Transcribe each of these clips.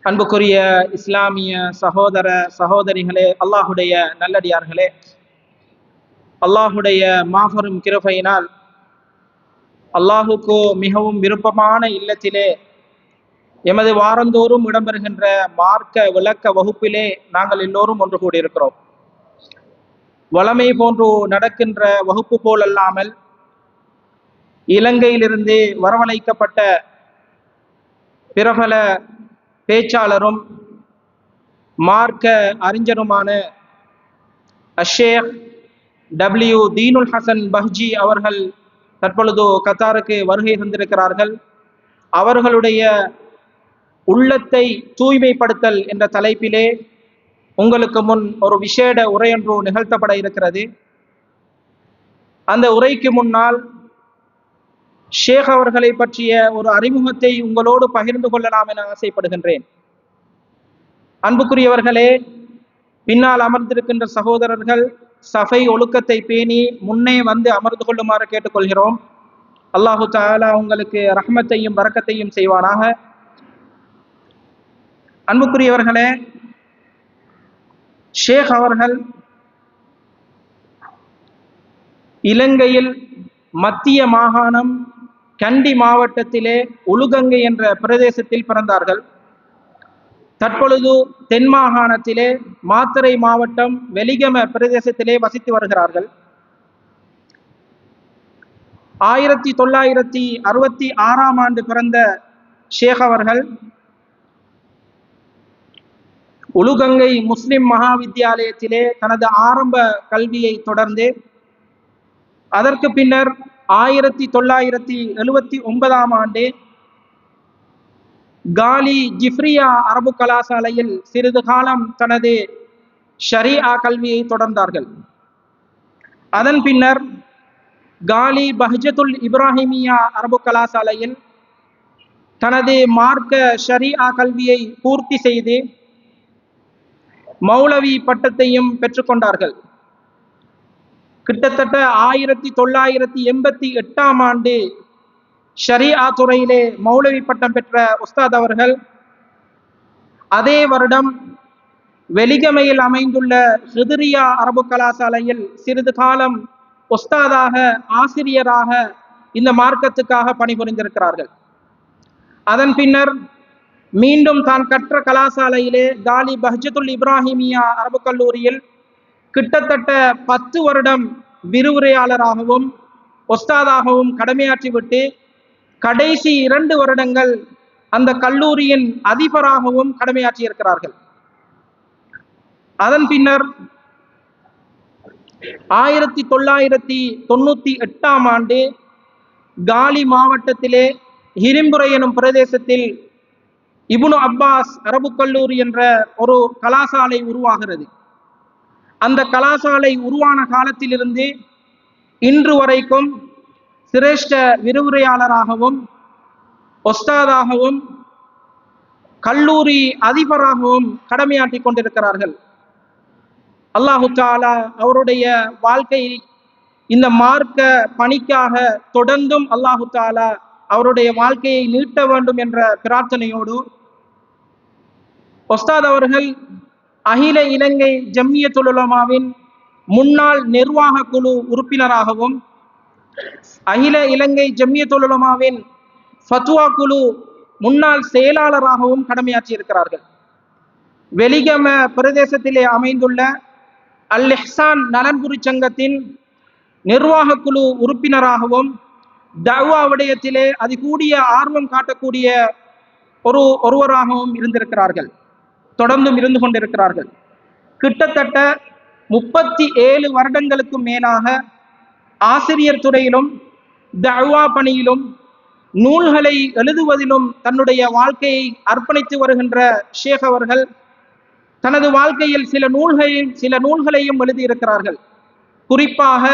அன்புக்குரிய இஸ்லாமிய சகோதர சகோதரிகளே, அல்லாஹுடைய நல்லடியார்களே, அல்லாஹுடைய மாபெரும் கிருபையினால் அல்லாஹுக்கு மிகவும் விருப்பமான இல்லத்திலே எமது வாரந்தோறும் இடம்பெறுகின்ற மார்க்க விளக்க வகுப்பிலே நாங்கள் எல்லோரும் ஒன்று கூடியிருக்கிறோம். வளமை போன்று நடக்கின்ற வகுப்பு போல் அல்லாமல் இலங்கையிலிருந்து வரவழைக்கப்பட்ட பிரபல பேச்சாளரும் மார்க்க அறிஞருமான ஷேக் டபிள்யூ தீனுல் ஹசன் பஹ்ஜி அவர்கள் தற்பொழுது கத்தாருக்கு வருகை தந்திருக்கிறார்கள். அவர்களுடைய உள்ளத்தை தூய்மைப்படுத்தல் என்ற தலைப்பிலே உங்களுக்கு முன் ஒரு விசேட உரையொன்று நிகழ்த்தப்பட இருக்கிறது. அந்த உரைக்கு முன்னால் ஷேக் அவர்களை பற்றிய ஒரு அறிமுகத்தை உங்களோடு பகிர்ந்து கொள்ளலாம் என ஆசைப்படுகின்றேன். அன்புக்குரியவர்களே, பின்னால் அமர்ந்திருக்கின்ற சகோதரர்கள் சஃபை ஒழுக்கத்தை பேணி முன்னே வந்து அமர்ந்து கொள்ளுமாறு கேட்டுக்கொள்கிறோம். அல்லாஹு தஆலா உங்களுக்கு ரஹ்மத்தையும் பரக்கத்தையும் செய்வானாக. அன்புக்குரியவர்களே, ஷேக் அவர்கள் இலங்கையில் மத்திய மாகாணம் கண்டி மாவட்டத்திலே உலுகங்கை என்ற பிரதேசத்தில் பிறந்தார்கள். தற்பொழுது தென் மாகாணத்திலே மாத்தறை மாவட்டம் வெலிகம பிரதேசத்திலே வசித்து வருகிறார்கள். 1966 ஆண்டு பிறந்த ஷேக் அவர்கள் உலுகங்கை முஸ்லிம் மகா வித்தியாலயத்திலே தனது ஆரம்ப கல்வியை தொடர்ந்து அதற்கு பின்னர் 1979 ஆண்டு காலி ஜிஃப்ரியா அரபு கலாசாலையில் சிறிது காலம் தனது ஷரீஆ கல்வியை தொடர்ந்தார்கள். அதன் பின்னர் காலி பஹ்ஜத்துல் இப்ராஹிமியா அரபு கலாசாலையில் தனது மார்க்க ஷரீஆ கல்வியை பூர்த்தி செய்து மௌலவி பட்டத்தையும் பெற்றுக்கொண்டார்கள். கிட்டத்தட்ட 1988 ஆண்டு ஷரீஆ துறையிலே மௌலவி பட்டம் பெற்ற உஸ்தாத் அவர்கள் அதே வருடம் வெலிகமையில் அமைந்துள்ள ஹிதுரியா அரபு கலாசாலையில் சிறிது காலம் உஸ்தாதாக ஆசிரியராக இந்த மார்க்கத்துக்காக பணிபுரிந்திருக்கிறார்கள். அதன் பின்னர் மீண்டும் தான் கற்ற கலாசாலையிலே காலி பஹ்ஜத்துல் இப்ராஹிமியா அரபு கல்லூரியில் கிட்டத்தட்ட 10 வருடம் விரிவுரையாளராகவும் உஸ்தாதாகவும் கடமையாற்றிவிட்டு கடைசி 2 வருடங்கள் அந்த கல்லூரியின் அதிபராகவும் கடமையாற்றியிருக்கிறார்கள். அதன் பின்னர் 1998 ஆண்டு காலி மாவட்டத்திலே ஹிரிம்புரை எனும் பிரதேசத்தில் இப்னு அப்பாஸ் அரபு கல்லூரி என்ற ஒரு கலாசாலை உருவாகிறது. அந்த கலாசாலை உருவான காலத்திலிருந்து இன்று வரைக்கும் சிரேஷ்ட விரிவுரையாளராகவும் ஒஸ்தாதாகவும் கல்லூரி அதிபராகவும் கடமையாற்றி கொண்டிருக்கிறார்கள். அல்லாஹு தஆலா அவருடைய வாழ்க்கை இந்த மார்க்க பணிக்காக தொடர்ந்தும் அல்லாஹு தஆலா அவருடைய வாழ்க்கையை நீட்ட வேண்டும் என்ற பிரார்த்தனையோடு ஒஸ்தாத் அவர்கள் அகில இலங்கை ஜம்மியத்துல் உலமாவின் முன்னாள் நிர்வாக குழு உறுப்பினராகவும் அகில இலங்கை ஜம்மியத்துல் உலமாவின் ஃபத்வா குழு முன்னாள் செயலாளராகவும் கடமையாற்றியிருக்கிறார்கள். வெலிகம பிரதேசத்திலே அமைந்துள்ள அல் இஹ்சான் நலன்புரி சங்கத்தின் நிர்வாக குழு உறுப்பினராகவும் தஅவா விடயத்திலே அதிகூடிய ஆர்வம் காட்டக்கூடிய ஒருவராகவும் இருந்திருக்கிறார்கள். தொடர்ந்தும் இருந்து கொண்டிருக்கிறார்கள். கிட்டத்தட்ட 37 வருடங்களுக்கு மேலாக ஆசிரியர் துறையிலும் தஅவா பணியிலும் நூல்களை எழுதுவதிலும் தன்னுடைய வாழ்க்கையை அர்ப்பணித்து வருகின்ற ஷேக் அவர்கள் தனது வாழ்க்கையில் சில நூல்களையும் எழுதியிருக்கிறார்கள். குறிப்பாக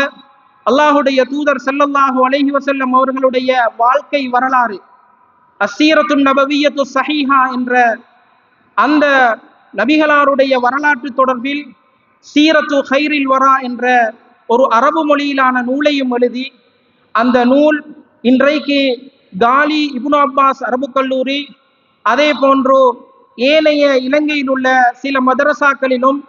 அல்லாஹுடைய தூதர் ஸல்லல்லாஹு அலைஹி வஸல்லம் அவர்களுடைய வாழ்க்கை வரலாறு அஸ்ஸீரத்துன் நபவிய்யத்து ஸஹீஹா என்ற அந்த நபிகளாருடைய வரலாற்று தொடர்பில் சீரத்து ஹைரில் வரா என்ற ஒரு அரபு மொழியிலான நூலையும் எழுதி அந்த நூல் இன்றைக்கு காலி இப்னு அப்பாஸ் அரபு கல்லூரி, அதே போன்று ஏனைய இலங்கையில் உள்ள சில மதரசாக்களிலும்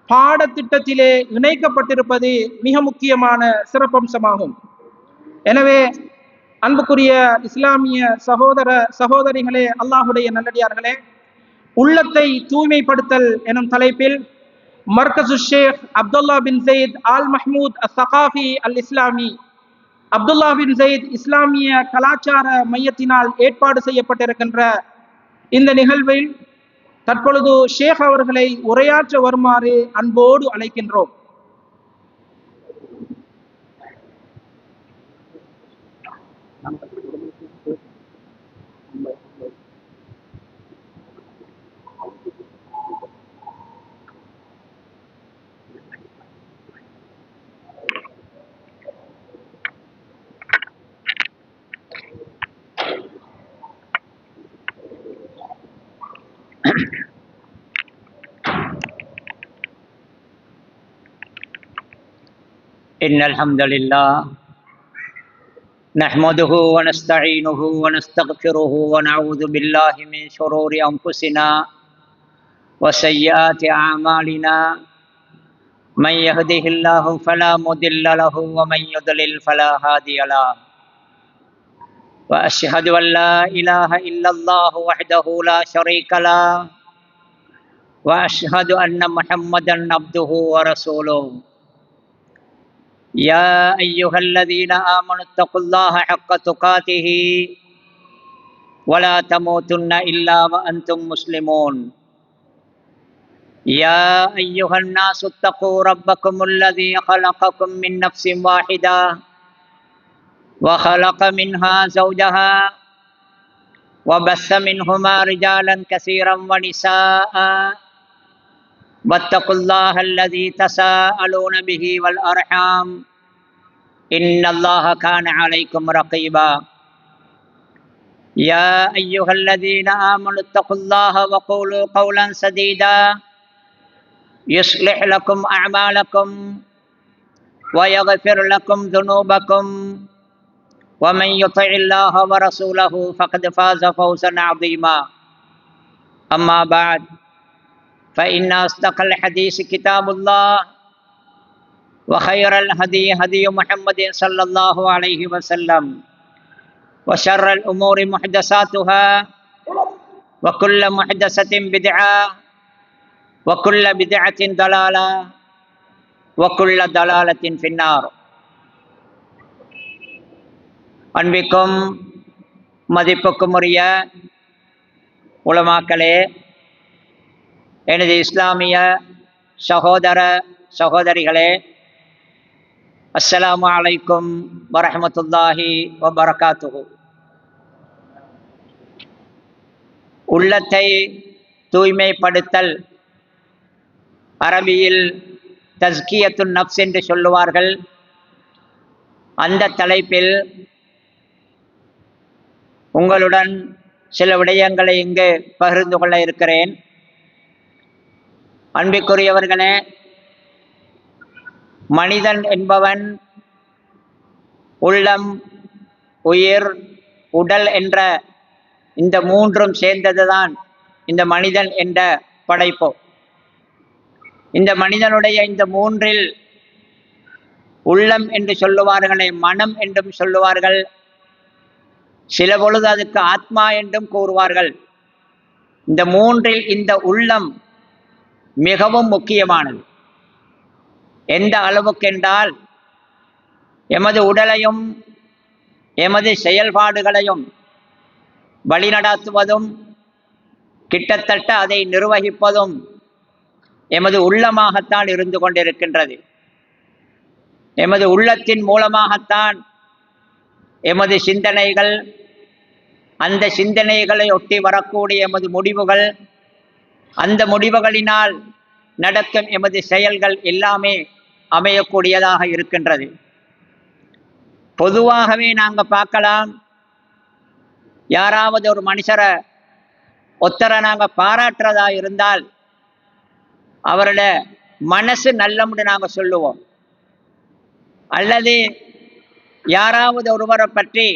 பாடத்திட்டத்திலே இணைக்கப்பட்டிருப்பது மிக முக்கியமான சிறப்பம்சமாகும். எனவே அன்புக்குரிய இஸ்லாமிய சகோதர சகோதரிகளே, அல்லாஹுடைய நல்லடியார்களே, உள்ளத்தை தூய்மைப்படுத்தல் எனும் தலைப்பில் மர்கசு ஷேக் அப்துல்லா பின் ஜெயித் ஆல் மஹ்மூத் அஸ்ஸகாஃபி அல் இஸ்லாமி, அப்துல்லா பின் ஜெயித் இஸ்லாமிய கலாச்சார மையத்தினால் ஏற்பாடு செய்யப்பட்டிருக்கின்ற இந்த நிகழ்வில் தற்பொழுது ஷேக் அவர்களை உரையாற்ற வருமாறு அன்போடு அழைக்கின்றோம். إن الحمد لله نحمده ونستعينه ونستغفره ونعوذ بالله من شرور أنفسنا وسيئات أعمالنا من يهده الله فلا مضل له ومن يضلل فلا هادي له وأشهد أن لا إله إلا الله وحده لا شريك له وأشهد أن محمدا عبده ورسوله يا أيها الذين آمنوا اتقوا الله حق تقاته ولا تموتن إلا وأنتم مسلمون يا أيها الناس اتقوا ربكم الذي خلقكم من نفس واحدة وخلق منها زوجها وبث منهما رجالا كثيرا ونساء واتقوا الله الذي تساءلون به والأرحام إن الله كان عليكم رقيبا يا أيها الذين آمنوا اتقوا الله وقولوا قولا سديدا يصلح لكم أعمالكم ويغفر لكم ذنوبكم ومن يطع الله ورسوله فقد فاز فوزا عظيما أما بعد فإن أصدق الحديث كتاب الله وخير الهدي هدي محمد صلى الله عليه وسلم وشر الأمور محدثاتها وكل محدثة بدعة وكل بدعة ضلالة وكل ضلالة في النار. அன்பிற்கும் மதிப்புக்கும் உரிய உலமாக்களே, எனது இஸ்லாமிய சகோதர சகோதரிகளே, அஸ்ஸலாமு அலைக்கும் வரஹ்மத்துல்லாஹி வபரகாத்துஹு. உள்ளத்தை தூய்மைப்படுத்தல், அரபியில் தஸ்கியத்துன் நஃப்ஸ் என்று சொல்லுவார்கள். அந்த தலைப்பில் உங்களுடன் சில விடயங்களை இங்கு பகிர்ந்து கொள்ள இருக்கிறேன். அன்பிற்குரியவர்களே, மனிதன் என்பவன் உள்ளம், உயிர், உடல் என்ற இந்த மூன்றும் சேர்ந்ததுதான் இந்த மனிதன் என்ற படைப்பு. இந்த மனிதனுடைய இந்த மூன்றில் உள்ளம் என்று சொல்லுவார்களே, மனம் என்றும் சொல்லுவார்கள், சில பொழுது அதுக்கு ஆத்மா என்றும் கூறுவார்கள். இந்த மூன்றில் இந்த உள்ளம் மிகவும் முக்கியமானது. எந்த அளவுக்கு என்றால், எமது உடலையும் எமது செயல்பாடுகளையும் வழிநடாத்துவதும் கிட்டத்தட்ட அதை நிர்வகிப்பதும் எமது உள்ளமாகத்தான் இருந்து கொண்டிருக்கின்றது. எமது உள்ளத்தின் மூலமாகத்தான் எமது சிந்தனைகள், அந்த சிந்தனைகளை ஒட்டி வரக்கூடிய எமது முடிவுகள், அந்த முடிவுகளினால் நடக்கும் எமது செயல்கள் எல்லாமே அமையக்கூடியதாக இருக்கின்றது. பொதுவாகவே நாங்கள் பார்க்கலாம், யாராவது ஒரு மனுஷரை ஒத்தரை நாங்கள் பாராட்டுறதா இருந்தால் அவரோட மனசு நல்லம்னு நாங்கள் சொல்லுவோம். அல்லது யாராவது ஒருவரை பற்றி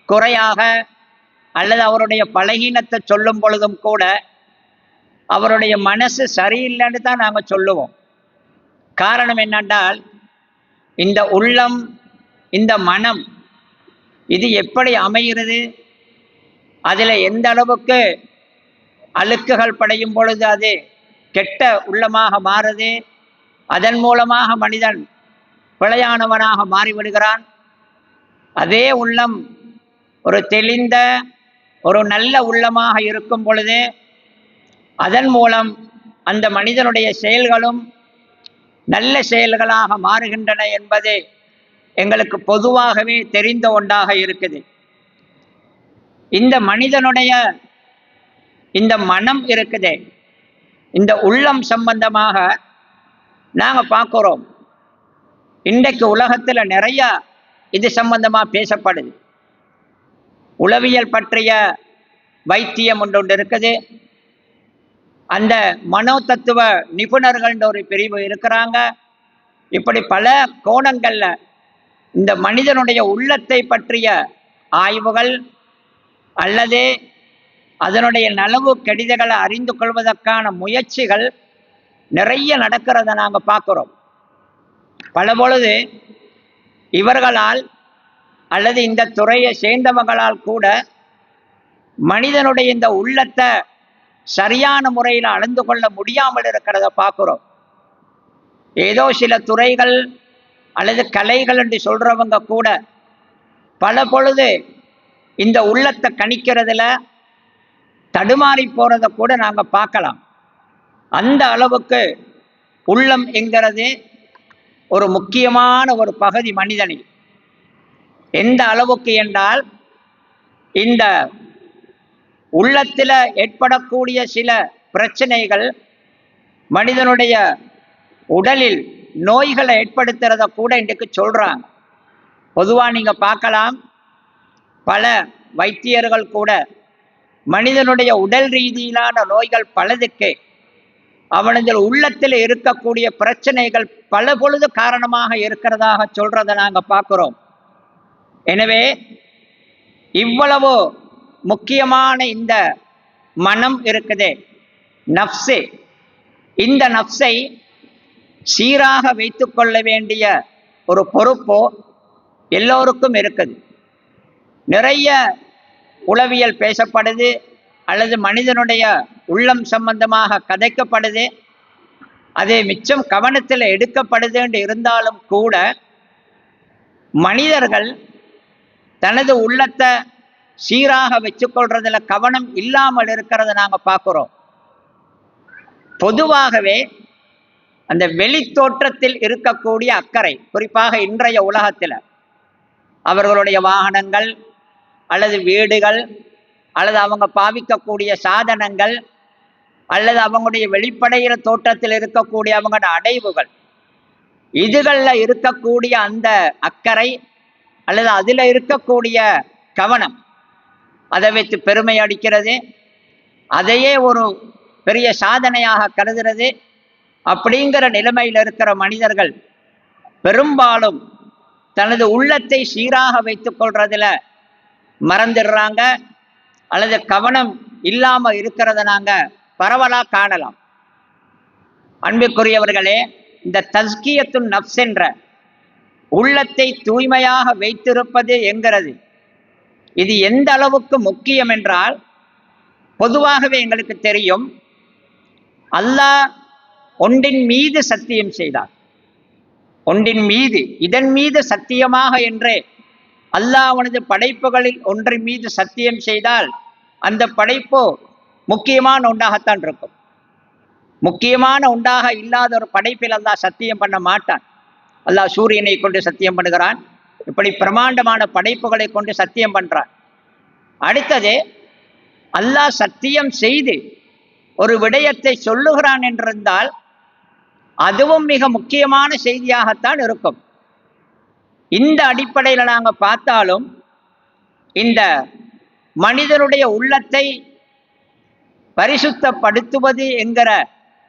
குறையாக அல்லது அவருடைய பலகீனத்தை சொல்லும் பொழுதும் கூட அவருடைய மனசு சரியில்லைன்னு தான் நாங்கள் சொல்லுவோம். காரணம் என்னென்றால், இந்த உள்ளம், இந்த மனம் இது எப்படி அமைகிறது, அதில் எந்த அளவுக்கு அழுக்குகள் படையும் பொழுது அது கெட்ட உள்ளமாக மாறுது, அதன் மூலமாக மனிதன் பிழையானவனாக மாறிவிடுகிறான். அதே உள்ளம் ஒரு தெளிந்த ஒரு நல்ல உள்ளமாக இருக்கும் பொழுது அதன் மூலம் அந்த மனிதனுடைய செயல்களும் நல்ல செயல்களாக மாறுகின்றன என்பது எங்களுக்கு பொதுவாகவே தெரிந்த ஒன்றாக இருக்குது. இந்த மனிதனுடைய இந்த மனம் இருக்குதே, இந்த உள்ளம் சம்பந்தமாக நாங்கள் பார்க்குறோம். இன்றைக்கு உலகத்தில் நிறைய இது சம்பந்தமாக பேசப்படுது. உளவியல் பற்றிய வைத்தியம் ஒன்று இருக்குது. அந்த மனோ தத்துவ நிபுணர்கள் ஒரு பிரிவு இருக்கிறாங்க. இப்படி பல கோணங்களில் இந்த மனிதனுடைய உள்ளத்தை பற்றிய ஆய்வுகள் அல்லது அதனுடைய நலவு கெடுதிகளை அறிந்து கொள்வதற்கான முயற்சிகள் நிறைய நடக்கிறத நாங்கள் பார்க்குறோம். பல பொழுது இவர்களால் அல்லது இந்த துறையை சேர்ந்தவங்களால் கூட மனிதனுடைய இந்த உள்ளத்தை சரியான முறையில் அளந்து கொள்ள முடியாமல் இருக்கிறத பார்க்குறோம். ஏதோ சில துறைகள் அல்லது கலைகள் என்று சொல்றவங்க கூட பல பொழுது இந்த உள்ளத்தை கணிக்கிறதுல தடுமாறி போறத கூட நாங்கள் பார்க்கலாம். அந்த அளவுக்கு உள்ளம் என்கிறது ஒரு முக்கியமான ஒரு பகுதி மனிதனில். எந்த அளவுக்கு என்றால், இந்த உள்ளத்தில் ஏற்படக்கூடிய சில பிரச்சனைகள் மனிதனுடைய உடலில் நோய்களை ஏற்படுத்துறத கூட இன்றைக்கு சொல்றாங்க. பொதுவாக நீங்க பார்க்கலாம், பல வைத்தியர்கள் கூட மனிதனுடைய உடல் ரீதியிலான நோய்கள் பலதுக்கு அவனது உள்ளத்தில் இருக்கக்கூடிய பிரச்சனைகள் பல பொழுது காரணமாக இருக்கிறதாக சொல்றதை நாங்கள் பார்க்கிறோம். எனவே இவ்வளவு முக்கியமான இந்த மனம் இருக்குதே, நஃப்ஸு, இந்த நஃப்ஸை சீராக வைத்து கொள்ள வேண்டிய ஒரு பொறுப்போ எல்லோருக்கும் இருக்குது. நிறைய உளவியல் பேசப்படுது அல்லது மனிதனுடைய உள்ளம் சம்பந்தமாக கதைக்கப்படுது. அது மிச்சம் கவனத்தில் எடுக்கப்படுது என்று இருந்தாலும் கூட மனிதர்கள் தனது உள்ளத்தை சீராக வச்சுக்கொள்றதுல கவனம் இல்லாமல் இருக்கிறத நாங்கள் பார்க்குறோம். பொதுவாகவே அந்த வெளி தோற்றத்தில் இருக்கக்கூடிய அக்கறை, குறிப்பாக இன்றைய உலகத்தில் அவர்களுடைய வாகனங்கள் அல்லது வீடுகள் அல்லது அவங்க பாவிக்கக்கூடிய சாதனங்கள் அல்லது அவங்களுடைய வெளிப்படையில தோற்றத்தில் இருக்கக்கூடிய அவங்களோட அடைவுகள், இதுகளில் இருக்கக்கூடிய அந்த அக்கறை அல்லது அதில் இருக்கக்கூடிய கவனம், அதை வைத்து பெருமை அடிக்கிறது, அதையே ஒரு பெரிய சாதனையாக கருதுறது, அப்படிங்கிற நிலைமையில் இருக்கிற மனிதர்கள் பெரும்பாலும் தனது உள்ளத்தை சீராக வைத்துக் கொள்றதுல மறந்துடுறாங்க அல்லது கவனம் இல்லாம இருக்கிறத நாங்க பரவலா காணலாம். அன்புக்குரியவர்களே, இந்த தஸ்கியத்துன் நஃப்ஸ் என்ற உள்ளத்தை தூய்மையாக வைத்திருப்பது என்கிறது இது எந்த அளவுக்கு முக்கியம் என்றால், பொதுவாகவே எங்களுக்கு தெரியும், அல்லாஹ் ஒன்றின் மீது சத்தியம் செய்தார். ஒன்றின் மீது, இதன் மீது சத்தியமாக என்றே அல்லாஹ் அவனது படைப்புகளில் ஒன்றின் மீது சத்தியம் செய்தால் அந்த படைப்பு முக்கியமான ஒன்றாகத்தான் இருக்கும். முக்கியமான ஒன்றாக இல்லாத ஒரு படைப்பில் அல்லாஹ் சத்தியம் பண்ண மாட்டான். அல்லாஹ் சூரியனை கொண்டு சத்தியம் பண்ணுகிறான், இப்படி பிரமாண்டமான படைப்புகளை கொண்டு சத்தியம் பண்றான். அடுத்தது அல்லாஹ் சத்தியம் செய்து ஒரு விடயத்தை சொல்லுகிறான் என்றிருந்தால் அதுவும் மிக முக்கியமான செய்தியாகத்தான் இருக்கும். இந்த அடிப்படையில் நாங்கள் பார்த்தாலும் இந்த மனிதனுடைய உள்ளத்தை பரிசுத்தப்படுத்துவது என்கிற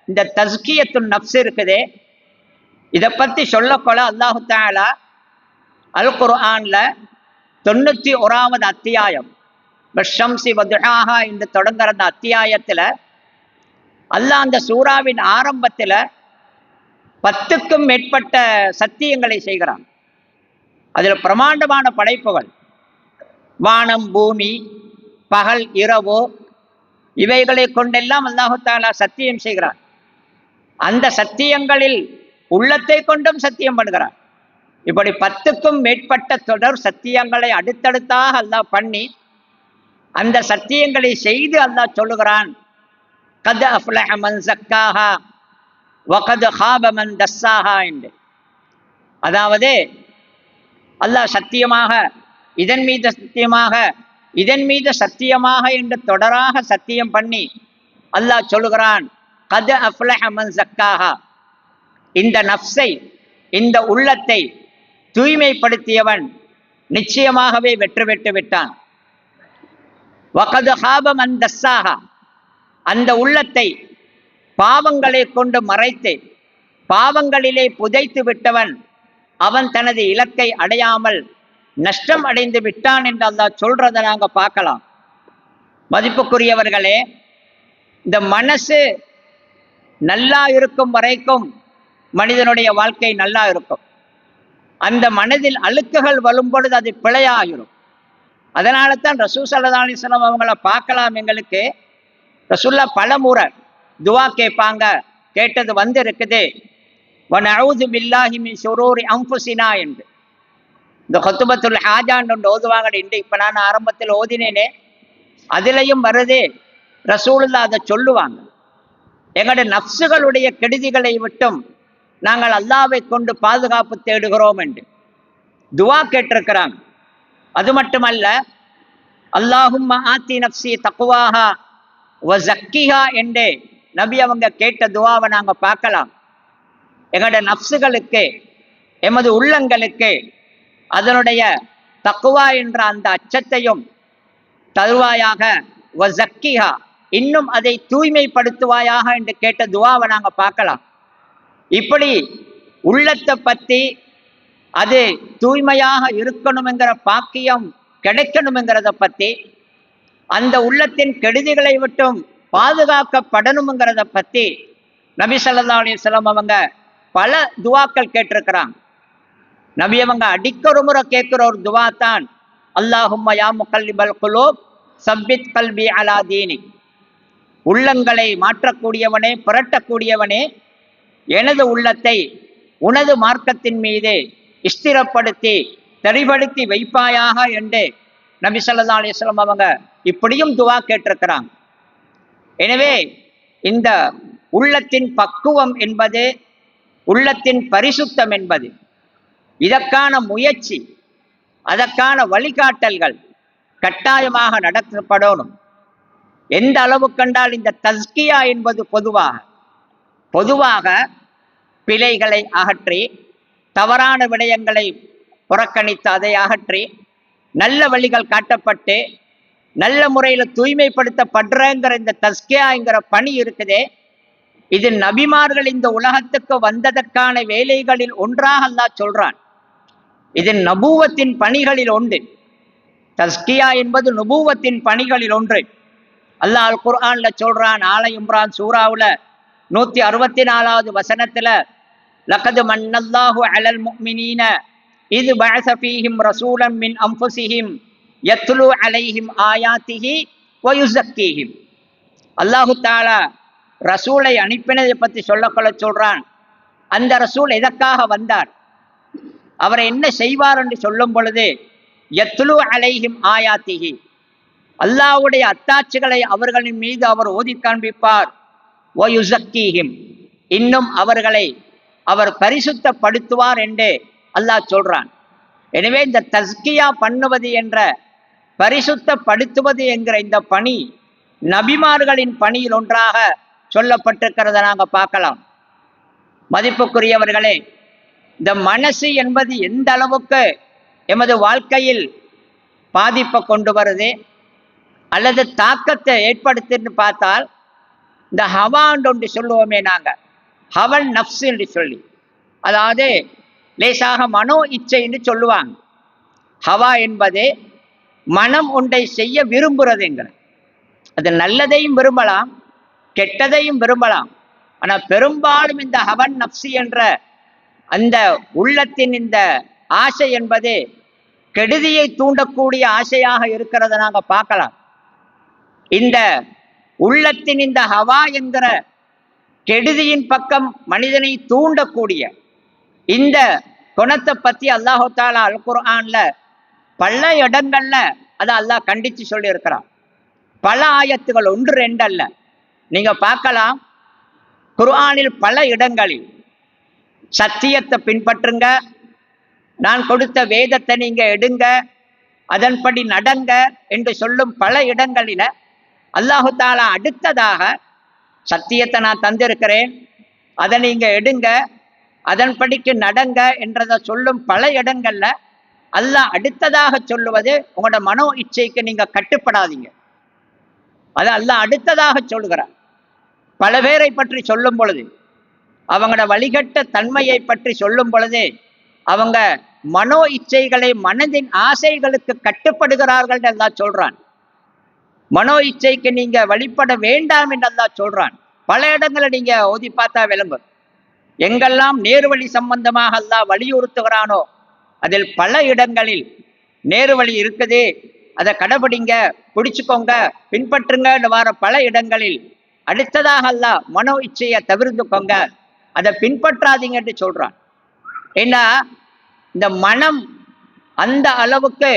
இந்த தஸ்கியத்துன் நஃப்ஸ் இருக்குதே, இதை பற்றி சொல்லக்கொள்ள அல்லாஹு தஆலா அல் குர்ஆன்ல 91வது அத்தியாயம் வஷம்சி வதுஹாஹா என்று தொடங்குற அந்த அத்தியாயத்தில் அல்லாஹ் அந்த சூறாவின் ஆரம்பத்தில் 10க்கும் மேற்பட்ட சத்தியங்களை செய்கிறான். அதில் பிரமாண்டமான படைப்புகள், வானம் பூமி பகல் இரவு இவைகளை கொண்டெல்லாம் அல்லாஹு தஆலா சத்தியம் செய்கிறான். அந்த சத்தியங்களில் உள்ளத்தை கொண்டும் சத்தியம் பண்ணுகிறான். இப்படி 10க்கும் மேற்பட்ட தொடர் சத்தியங்களை அடுத்தடுத்தாக அல்லாஹ் பண்ணி அந்த சத்தியங்களை செய்து அல்லாஹ் சொல்லுகிறான், கத் அஃப்லஹ மன் ஸக்காஹா வகத் ஹாப மன் தஸ்ஸாஹா என்று. அதாவது அல்லாஹ் சத்தியமாக, இதன் மீது சத்தியமாக, இதன் மீது சத்தியமாக என்று தொடராக சத்தியம் பண்ணி அல்லாஹ் சொல்லுகிறான், கத் அஃப்லஹ மன் ஸக்காஹா, இந்த நஃப்ஸை, இந்த உள்ளத்தை தூய்மைப்படுத்தியவன் நிச்சயமாகவே வெற்றி பெற்று விட்டான். வகத் ஹாப மன் தஸ்ஸாஹா, அந்த உள்ளத்தை பாவங்களை கொண்டு மறைத்து பாவங்களிலே புதைத்து விட்டவன் அவன் தனது இலக்கை அடையாமல் நஷ்டம் அடைந்து விட்டான் என்று அல்லாஹ் சொல்றதை நாங்க பார்க்கலாம். மதிப்புக்குரியவர்களே, இந்த மனசு நல்லா இருக்கும் வரைக்கும் மனிதனுடைய வாழ்க்கை நல்லா இருக்கும். அந்த மனதில் அழுக்குகள் வரும் பொழுது அது பிழையாகிரும். அதனால தான் ரசூல் ஸல்லல்லாஹு அலைஹி வஸல்லம் அவங்கள பார்க்கலாம். எங்களுக்கு ரசூல்லா பல முறை துவா கேட்பாங்க, கேட்டது வந்து இருக்குது, வனஊது பில்லாஹி மின் ஷுரூரி அன்ஃபுஸினா என்று. இந்த குத்பத்துல் ஹாஜான் ஒன்று ஓதுவாங்க. இப்போ நான் ஆரம்பத்தில் ஓதினேனே, அதிலையும் வருதே ரசூலுல்லாஹ் அதை சொல்லுவாங்க, எங்களுடைய நஃப்ஸுகளுடைய கெடுதிகளை விட்டும் நாங்கள் அல்லாஹ்வை கொண்டு பாதுகாப்பு தேடுகிறோம் என்று துவா கேட்டிருக்கிறாங்க. அது மட்டுமல்ல, அல்லாஹும்ம ஆத்தி நஃப்ஸி தக்வாஹா வ ஸக்கிஹா என்று நபி அவங்க கேட்ட துவாவை நாங்கள் பார்க்கலாம். எங்களுடைய நஃப்ஸுகளுக்கு, எமது உள்ளங்களுக்கு அதனுடைய தக்வா என்ற அந்த அச்சத்தையும் தருவாயாக, வ ஸக்கிஹா, இன்னும் அதை தூய்மைப்படுத்துவாயாக என்று கேட்ட துவாவை நாங்கள் பார்க்கலாம். இப்படி உள்ளத்தை பற்றி அது தூய்மையாக இருக்கணுங்கிற பாக்கியம் கிடைக்கணுங்கிறத பற்றி, அந்த உள்ளத்தின் கெடுதிகளை விட்டும் பாதுகாக்கப்படணுங்கிறத பற்றி நபி ஸல்லல்லாஹு அலைஹி வஸல்லம் அவங்க பல துவாக்கள் கேட்டிருக்கிறாங்க. நபி அவங்க அடிக்கொரு முறை கேட்கிற ஒரு துவா தான், அல்லாஹும்ம யா முகல்லிபல் குலூப் சப்பித் கல்பி அலா தீனிக், உள்ளங்களை மாற்றக்கூடியவனே, புரட்டக்கூடியவனே, எனது உள்ளத்தை உனது மார்க்கத்தின் மீது ஸ்திரப்படுத்தி தெரிபடுத்தி வைப்பாயாக என்று நபி ஸல்லல்லாஹு அலைஹி வஸல்லம் அவங்க இப்படியும் துவா கேட்டிருக்கிறாங்க. எனவே இந்த உள்ளத்தின் பக்குவம் என்பது, உள்ளத்தின் பரிசுத்தம் என்பது, இதற்கான முயற்சி, அதற்கான வழிகாட்டல்கள் கட்டாயமாக நடத்தப்படணும். எந்த அளவு கண்டால் இந்த தஸ்கியா என்பது பொதுவாக பிழைகளை அகற்றி, தவறான விடயங்களை புறக்கணித்து அதை அகற்றி, நல்ல வழிகள் காட்டப்பட்டு நல்ல முறையில் தூய்மைப்படுத்தப்படுறங்கிற இந்த தஸ்கியாங்கிற பணி இருக்குதே, இது நபிமார்கள் இந்த உலகத்துக்கு வந்ததற்கான வேலைகளில் ஒன்றாக அல்லாஹ் சொல்றான். இது நபூவத்தின் பணிகளில் ஒன்று. தஸ்கியா என்பது நபூவத்தின் பணிகளில் ஒன்று. அல்லாஹ் அல் குர்ஆன்ல சொல்றான், ஆல இம்ரான் சூராவுல 164வது வசனத்துல, லகது மன்னல்லாஹு அலல் முஃமினீன இது பஅஸ ஃபீஹிம் ரசூலம் மின் அன்ஃபுஸிஹிம் யத்லு அலைஹிம் ஆயாத்திஹி வ யுஸக்கீஹிம். அல்லாஹு தஆலா ரசூலை அனுப்பினதை பற்றி சொல்றான். அந்த ரசூல் எதற்காக வந்தார், அவரை என்ன செய்வார் என்று சொல்லும் பொழுது, யத்லு அலைஹிம் ஆயாத்திஹி, அல்லாஹ்வுடைய அத்தாட்சிகளை அவர்களின் மீது அவர் ஓதி காண்பிப்பார். வ யுஸக்கீஹிம், இன்னும் அவர்களை அவர் பரிசுத்தப்படுத்துவார் என்று அல்லாஹ் சொல்றான். எனவே இந்த தஸ்கியா பண்ணுவது என்ற, பரிசுத்தப்படுத்துவது என்கிற இந்த பணி நபிமார்களின் பணியில் ஒன்றாக சொல்லப்பட்டிருக்கிறத நாங்கள் பார்க்கலாம். மதிப்புக்குரியவர்களே, இந்த மனசு என்பது எந்த அளவுக்கு எமது வாழ்க்கையில் பாதிப்பை கொண்டு வருது அல்லது தாக்கத்தை ஏற்படுத்துன்னு பார்த்தால், இந்த ஹவான் ஒன்று சொல்லுவோமே நாங்கள், ஹவன் நஃப்ஸ் என்று சொல்லி, அதாவது லேசாக மனோ இச்சை என்று சொல்லுவாங்க. ஹவா என்பது மனம் ஒன்றை செய்ய விரும்புறதுங்கிற, அது நல்லதையும் விரும்பலாம், கெட்டதையும் விரும்பலாம். ஆனா பெரும்பாலும் இந்த ஹவன் நப்சி என்ற அந்த உள்ளத்தின் இந்த ஆசை என்பது கெடுதியை தூண்டக்கூடிய ஆசையாக இருக்கிறத நாங்க பார்க்கலாம். இந்த உள்ளத்தின் இந்த ஹவா என்கிற கெடுதியின் பக்கம் மனிதனை தூண்டக்கூடிய இந்த குணத்தை பத்தி அல்லாஹு தாலா அல் குர்ஆன்ல பல இடங்கள்ல அதை அல்லாஹ் கண்டிச்சு சொல்லி இருக்கிறான். பல ஆயத்துகள், 1 2 அல்ல. நீங்க பார்க்கலாம் குர்ஆனில் பல இடங்களில் சத்தியத்தை பின்பற்றுங்க, நான் கொடுத்த வேதத்தை நீங்க எடுங்க, அதன்படி நடங்க என்று சொல்லும் பல இடங்களில அல்லாஹு தாலா அடுத்ததாக சத்தியத்தை நான் தந்திருக்கிறேன், அதை நீங்க எடுங்க, அதன்படிக்கு நடங்க என்றதை சொல்லும் பல இடங்கள்ல அல்லாஹ் அடுத்ததாக சொல்லுவது உங்களோட மனோ இச்சைக்கு நீங்க கட்டுப்படாதீங்க. அதை அல்லாஹ் அடுத்ததாக சொல்லுகிறார். பல பேரை பற்றி சொல்லும் பொழுது, அவங்களோட வழிகட்ட தன்மையை பற்றி சொல்லும் பொழுது, அவங்க மனோ இச்சைகளை, மனதின் ஆசைகளுக்கு கட்டுப்படுகிறார்கள் என்று அல்லாஹ் சொல்றான். மனோ இச்சைக்கு நீங்க வழிபட வேண்டாம் என்று அல்லாஹ் சொல்றான். பல இடங்களை நீங்க ஓதி பார்த்தா விளங்கும். எங்கெல்லாம் நேர்வழி சம்பந்தமாக அல்லாஹ் வலியுறுத்துகிறானோ அதில் பல இடங்களில் நேர்வழி இருக்குது, அதை கடைபிடிங்க, பிடிச்சுக்கோங்க, பின்பற்றுங்க வர பல இடங்களில் அடுத்ததாக அல்லாஹ் மனோ இச்சையை தவிர்த்துக்கோங்க, அதை பின்பற்றாதீங்க என்று சொல்றான். ஏன்னா இந்த மனம் அந்த அளவுக்கு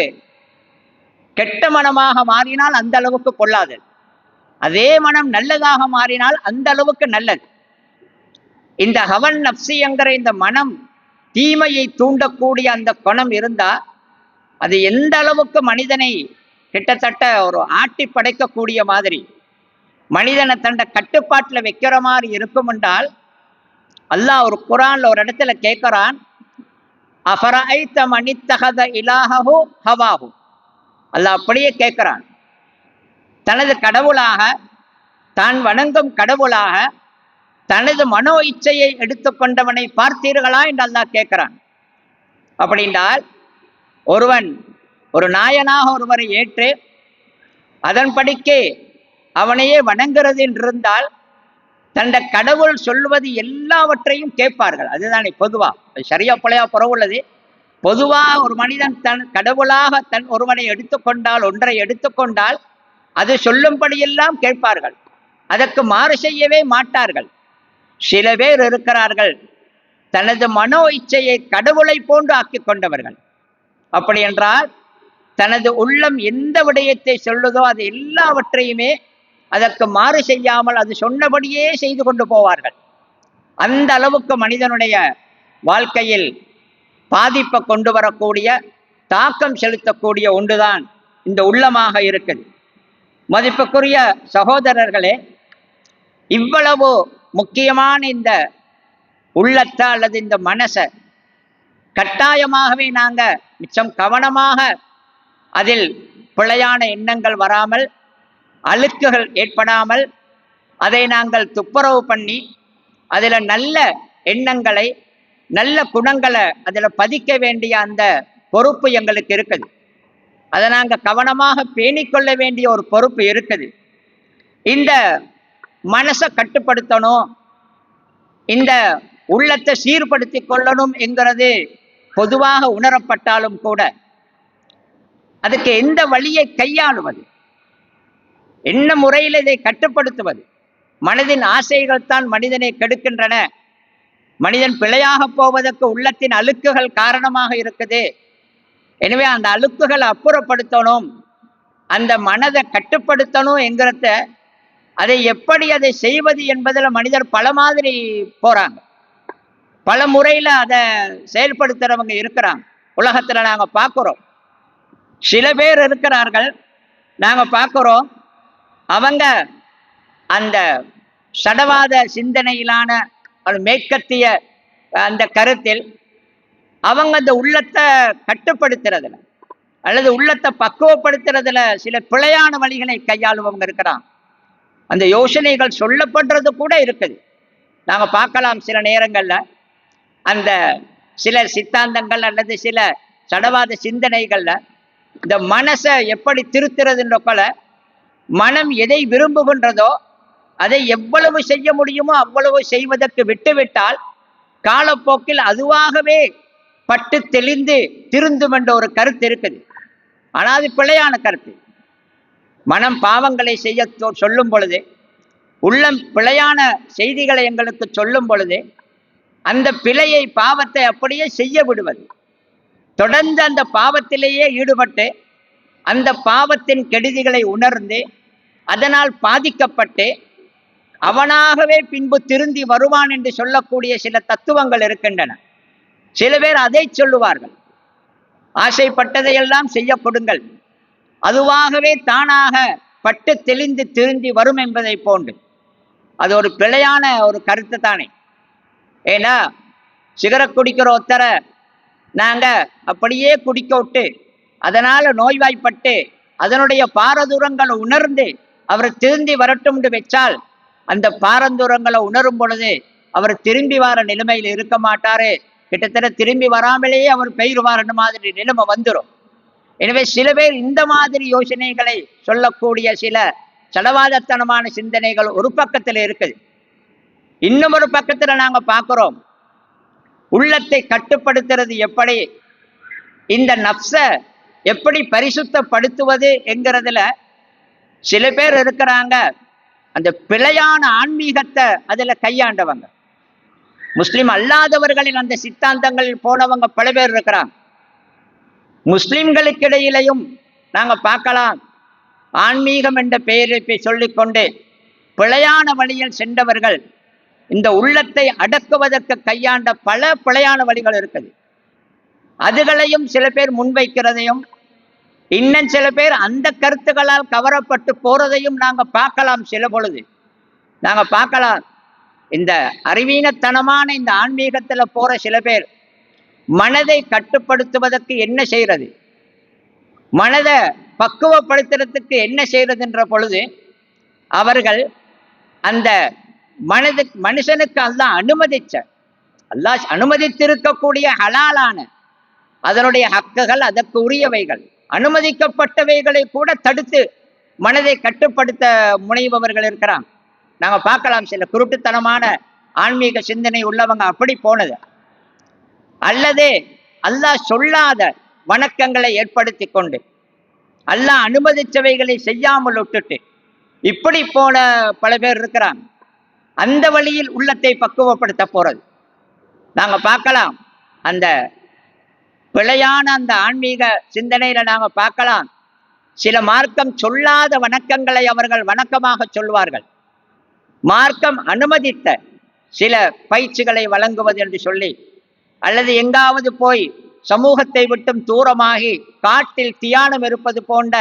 கெட்ட மனமாக மாறினால் அந்த அளவுக்கு கொள்ளாது, அதே மனம் நல்லதாக மாறினால் அந்த அளவுக்கு நல்லது. இந்த ஹவன் நப்சி என்கிற இந்த மனம் தீமையை தூண்டக்கூடிய அந்த குணம் இருந்தா அது எந்த அளவுக்கு மனிதனை கிட்டத்தட்ட ஒரு ஆட்டி படைக்கக்கூடிய மாதிரி, மனிதனை தண்ட கட்டுப்பாட்டில் வைக்கிற மாதிரி இருக்கும் என்றால், அல்லாஹ் ஒரு குர்ஆன்ல ஒரு இடத்துல கேட்கிறான், அஃபரஐத மனித்தஹத இலாஹஹு ஹவாஹு. அல்லாஹ் அப்படியே கேட்கிறான், தனது கடவுளாக, தான் வணங்கும் கடவுளாக தனது மனோ இச்சையை எடுத்துக்கொண்டவனை பார்த்தீர்களா என்று அல்லாஹ் கேட்கிறான். அப்படின்றால் ஒருவன் ஒரு நாயனாக ஒருவரை ஏற்று அதன்படிக்கு அவனையே வணங்குறது என்றிருந்தால் தன்னை கடவுள் சொல்வது எல்லாவற்றையும் கேட்பார்கள். அதுதானே பொதுவா, சரியா பிழையா புறவுள்ளது. பொதுவா ஒரு மனிதன் தன் கடவுளாக ஒருவனை எடுத்துக்கொண்டால், ஒன்றை எடுத்துக்கொண்டால் அது சொல்லும்படியெல்லாம் கேட்பார்கள், அதற்கு மாறு செய்யவே மாட்டார்கள். சில பேர் இருக்கிறார்கள் தனது மனோ இச்சையை கடவுளை போன்று ஆக்கி கொண்டவர்கள். அப்படி என்றால் தனது உள்ளம் எந்த விடயத்தை சொல்லுதோ அது எல்லாவற்றையுமே அதற்கு மாறு செய்யாமல் அது சொன்னபடியே செய்து கொண்டு போவார்கள். அந்த அளவுக்கு மனிதனுடைய வாழ்க்கையில் பாதிப்பை கொண்டு வரக்கூடிய, தாக்கம் செலுத்தக்கூடிய ஒன்றுதான் இந்த உள்ளமாக இருக்குது. மதிப்புக்குரிய சகோதரர்களே, இவ்வளவு முக்கியமான இந்த உள்ளத்தை அல்லது இந்த மனசை கட்டாயமாகவே நாங்க மிச்சம் கவனமாக அதில் பிழையான எண்ணங்கள் வராமல், அழுக்குகள் ஏற்படாமல் அதை நாங்கள் துப்புரவு பண்ணி அதில் நல்ல எண்ணங்களை, நல்ல குணங்களை அதில் பதிக்க வேண்டிய அந்த பொறுப்பு எங்களுக்கு இருக்குது. அதை நாங்கள் கவனமாக பேணிக்கொள்ள வேண்டிய ஒரு பொறுப்பு இருக்குது. இந்த மனசை கட்டுப்படுத்தணும், இந்த உள்ளத்தை சீர்படுத்தி கொள்ளணும் என்கிறது பொதுவாக உணரப்பட்டாலும் கூட அதுக்கு எந்த வழியை கையாளுவது, என்ன முறையில் இதை கட்டுப்படுத்துவது? மனதின் ஆசைகள் தான் மனிதனை கெடுக்கின்றன. மனிதன் பிழையாக போவதற்கு உள்ளத்தின் அழுக்குகள் காரணமாக இருக்குது. எனவே அந்த அழுக்குகளை அப்புறப்படுத்தணும், அந்த மனதை கட்டுப்படுத்தணும் என்கிறத, அதை எப்படி அதை செய்வது என்பதில் மனிதர் பல மாதிரி போறாங்க, பல முறையில் அதை செயல்படுத்துறவங்க இருக்கிறாங்க. உலகத்தில் நாங்கள் பார்க்குறோம். சில பேர் இருக்கிறார்கள், நாங்கள் பார்க்குறோம், அவங்க அந்த சடவாத சிந்தனையிலான ஒரு மேற்கத்திய அந்த கருத்தில் அவங்க அந்த உள்ளத்தை கட்டுப்படுத்துறதுல அல்லது உள்ளத்தை பக்குவப்படுத்துறதுல சில பிழையான வழிகளை கையாளுவங்க இருக்கிறான். அந்த யோசனைகள் சொல்லப்படுறது கூட இருக்குது. நாங்கள் பார்க்கலாம் சில நேரங்களில் அந்த சில சித்தாந்தங்கள் அல்லது சில சடவாத சிந்தனைகளில் இந்த மனசை எப்படி திருத்துறதுன்ற போல, மனம் எதை விரும்புகின்றதோ அதை எவ்வளவு செய்ய முடியுமோ அவ்வளவு செய்வதற்கு விட்டுவிட்டால் காலப்போக்கில் அதுவாகவே பட்டு தெளிந்து திருந்தும் என்ற ஒரு கருத்து இருக்குது. ஆனால் அது பிழையான கருத்து. மனம் பாவங்களை செய்ய சொல்லும் பொழுது, உள்ளம் பிழையான செய்திகளை எங்களுக்கு சொல்லும் பொழுது, அந்த பிழையை பாவத்தை அப்படியே செய்ய விடுவது, தொடர்ந்து அந்த பாவத்திலேயே ஈடுபட்டு அந்த பாவத்தின் கெடுதிகளை உணர்ந்து அதனால் பாதிக்கப்பட்டு அவனாகவே பின்பு திருந்தி வருவான் என்று சொல்லக்கூடிய சில தத்துவங்கள் இருக்கின்றன. சில பேர் அதை சொல்லுவார்கள், ஆசைப்பட்டதையெல்லாம் செய்ய கொடுங்கள், அதுவாகவே தானாக பட்டு தெளிந்து திருந்தி வரும் என்பதை போன்று. அது ஒரு பிழையான ஒரு கருத்து தானே. ஏன்னா சிகரெட் குடிக்கிற ஒருத்தரை நாங்க அப்படியே குடிக்க விட்டு அதனால நோய்வாய்ப்பட்டு அதனுடைய பாரதூரங்களை உணர்ந்து அவர் திரும்பி வரட்டும் என்று வச்சால், அந்த பாரதூரங்களை உணரும் பொழுது அவர் திரும்பி வர நிலைமையில் இருக்க மாட்டாரு. கிட்டத்தட்ட திரும்பி வராமலேயே அவர் பெயருவார் மாதிரி நிலைமை வந்துடும். எனவே சில பேர் இந்த மாதிரி யோசனைகளை சொல்லக்கூடிய சில சலவாதத்தனமான சிந்தனைகள் ஒரு பக்கத்தில் இருக்குது. இன்னும் ஒரு பக்கத்தில் நாங்க பார்க்கிறோம், உள்ளத்தை கட்டுப்படுத்துறது எப்படி, இந்த நப்ச எப்படி பரிசுத்தப்படுத்துவது என்கிறதுல சில பேர் இருக்கிறாங்க. அந்த பிழையான ஆன்மீகத்தை அதுல கையாண்டவங்க, முஸ்லிம் அல்லாதவர்களின் அந்த சித்தாந்தங்களில் போனவங்க பல பேர் இருக்கிறாங்க. முஸ்லிம்களுக்கு இடையிலையும் நாங்க பார்க்கலாம், ஆன்மீகம் என்ற பெயரை சொல்லிக்கொண்டு பிழையான வழியில் சென்றவர்கள் இந்த உள்ளத்தை அடக்குவதற்கு கையாண்ட பல பிழையான வழிகள் இருக்குது. அதுகளையும் சில பேர் முன்வைக்கிறதையும், இன்னும் சில பேர் அந்த கருத்துக்களால் கவரப்பட்டு போறதையும் நாங்க பார்க்கலாம். சில பொழுது நாங்க பார்க்கலாம், இந்த அறிவீனத்தனமான இந்த ஆன்மீகத்துல போற சில பேர் மனதை கட்டுப்படுத்துவதற்கு என்ன செய்யறது, மனதை பக்குவப்படுத்துறதுக்கு என்ன செய்யறதுன்ற பொழுது அவர்கள் அந்த மனுஷனுக்கு அல்லாஹ் அனுமதித்திருக்கக்கூடிய ஹலாலான அதனுடைய ஹக்குகள், அதற்கு உரியவைகள், அனுமதிக்கப்பட்டவைகளை கூட தடுத்து மனதை கட்டுப்படுத்த முனைபவர்கள் இருக்கிறாங்க. நாங்க பார்க்கலாம், சில குருட்டுத்தனமான ஆன்மீக சிந்தனை உள்ளவங்க அப்படி போனது. அல்லது அல்லாஹ் சொல்லாத வணக்கங்களை ஏற்படுத்தி கொண்டு அல்லாஹ் அனுமதிச்சவைகளை செய்யாமல் விட்டுட்டு இப்படி போன பல பேர் இருக்கிறாங்க. அந்த வழியில் உள்ளத்தை பக்குவப்படுத்த போறது நாங்க பார்க்கலாம். அந்த பிழையான அந்த ஆன்மீக சிந்தனையில நாங்க பார்க்கலாம், சில மார்க்கம் சொல்லாத வணக்கங்களை அவர்கள் வணக்கமாக சொல்வார்கள். மார்க்கம் அனுமதித்த சில பயிற்சிகளை வழங்குவது என்று சொல்லி, அல்லது எங்காவது போய் சமூகத்தை விட்டும் தூரமாகி காட்டில் தியானம் இருப்பது போன்ற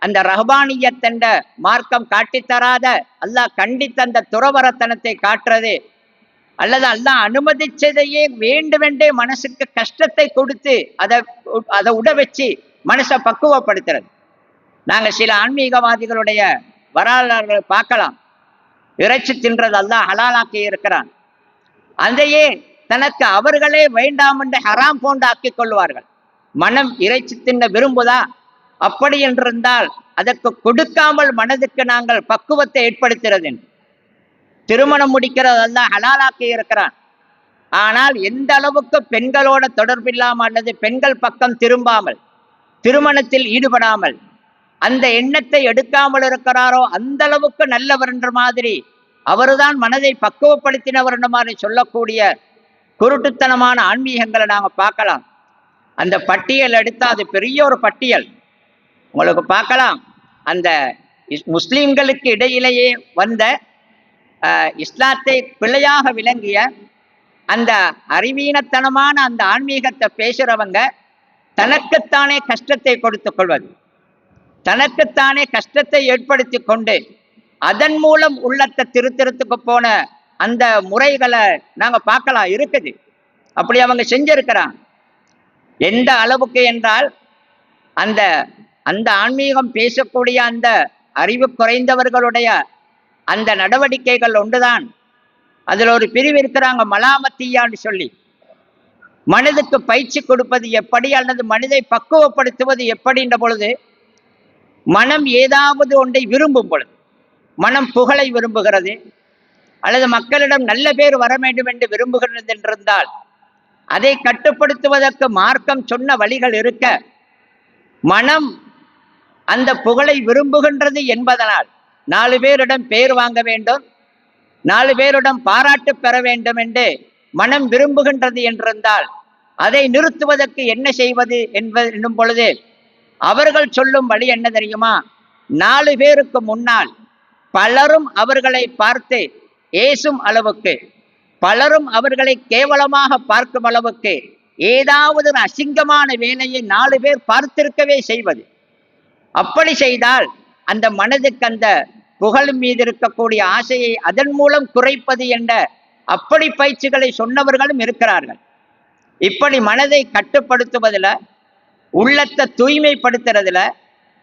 அந்த ரஹ்பானியத் என்ற மார்க்கம் காட்டித்தராத அல்லாஹ் கண்டித்த அந்த துறவரத்தனத்தை காட்டுறது, அல்லது அல்லாஹ் அனுமதிச்சதையே வேண்டுமென்றே மனசுக்கு கஷ்டத்தை கொடுத்து அதை உட வச்சு மனசை பக்குவப்படுத்துறது. நாங்க சில ஆன்மீகவாதிகளுடைய வரலாறுகளை பார்க்கலாம். இறைச்சி தின்றது அல்லாஹ் ஹலாலாக்கி இருக்கிறான், அதையே தனக்கு அவர்களே வேண்டாம் என்று ஹராம் போன்று ஆக்கிக் கொள்வார்கள். மனம் இறைச்சி தின்ன விரும்புதா, அப்படி என்றிருந்தால் அதற்கு கொடுக்காமல் மனதுக்கு நாங்கள் பக்குவத்தை ஏற்படுத்துறது. திருமணம் முடிக்கிறது அல்லாஹ் ஹலாலாக்கி இருக்கிறான், ஆனால் எந்த அளவுக்கு பெண்களோட தொடர்பில்லாமல் அல்லது பெண்கள் பக்கம் திரும்பாமல் திருமணத்தில் ஈடுபடாமல் அந்த எண்ணத்தை எடுக்காமல் இருக்கிறாரோ அந்த அளவுக்கு நல்லவர் என்ற மாதிரி அவர்தான் மனதை பக்குவப்படுத்தினவர் என்ற மாதிரி சொல்லக்கூடிய குருட்டுத்தனமான ஆன்மீகங்களை நாங்கள் பார்க்கலாம். அந்த பட்டியல் எடுத்தால் அது பெரிய ஒரு பட்டியல். உங்களுக்கு பார்க்கலாம், அந்த முஸ்லிம்களுக்கு இடையிலேயே வந்த இஸ்லாத்தை பிழையாக விளங்கிய அந்த அறிவீனத்தனமான அந்த ஆன்மீகத்தை பேசுறவங்க தனக்குத்தானே கஷ்டத்தை கொடுத்துக் கொள்வது, தனக்குத்தானே கஷ்டத்தை ஏற்படுத்தி கொண்டு அதன் மூலம் உள்ளத்தை திருத்தறதுக்கு போன அந்த முறைகளை நாங்க பார்க்கலாம். இருக்குது, அப்படி அவங்க செஞ்சிருக்கிறாங்க. எந்த அளவுக்கு என்றால் அந்த அந்த ஆன்மீகம் பேசக்கூடிய அந்த அறிவு குறைந்தவர்களுடைய அந்த நடவடிக்கைகள் ஒன்றுதான். அதுல ஒரு பிரிவு இருக்கிறாங்க, மலாமத்தியான்னு சொல்லி, மனதுக்கு பயிற்சி கொடுப்பது எப்படி அல்லது மனதை பக்குவப்படுத்துவது எப்படின்ற பொழுது, மனம் ஏதாவது ஒன்றை விரும்பும் பொழுது, மனம் புகழை விரும்புகிறது அல்லது மக்களிடம் நல்ல பேர் வர வேண்டும் என்று விரும்புகிறது என்றிருந்தால் அதை கட்டுப்படுத்துவதற்கு மார்க்கம் சொன்ன வழிகள் இருக்க, மனம் அந்த புகழை விரும்புகின்றது என்பதனால் 4 பேரிடம் பேர் வாங்க வேண்டும், 4 பேரிடம் பாராட்டு பெற வேண்டும் என்று மனம் விரும்புகின்றது என்றிருந்தால் அதை நிறுத்துவதற்கு என்ன செய்வது என்னும் பொழுது அவர்கள் சொல்லும் வழி என்ன தெரியுமா? 4 பேருக்கு முன்னால் பலரும் அவர்களை பார்த்து ஏசும் அளவுக்கு, பலரும் அவர்களை கேவலமாக பார்க்கும் அளவுக்கு ஏதாவது ஒரு அசிங்கமான வேலையை 4 பேர் பார்த்திருக்கவே செய்வது. அப்படி செய்தால் அந்த மனதுக்கு அந்த புகழ் மீது இருக்கக்கூடிய ஆசையை அதன் மூலம் குறைப்பது என்ற அப்படி பயிற்சிகளை சொன்னவர்களும் இருக்கிறார்கள். இப்படி மனதை கட்டுப்படுத்துவதில், உள்ளத்தை தூய்மைப்படுத்துறதுல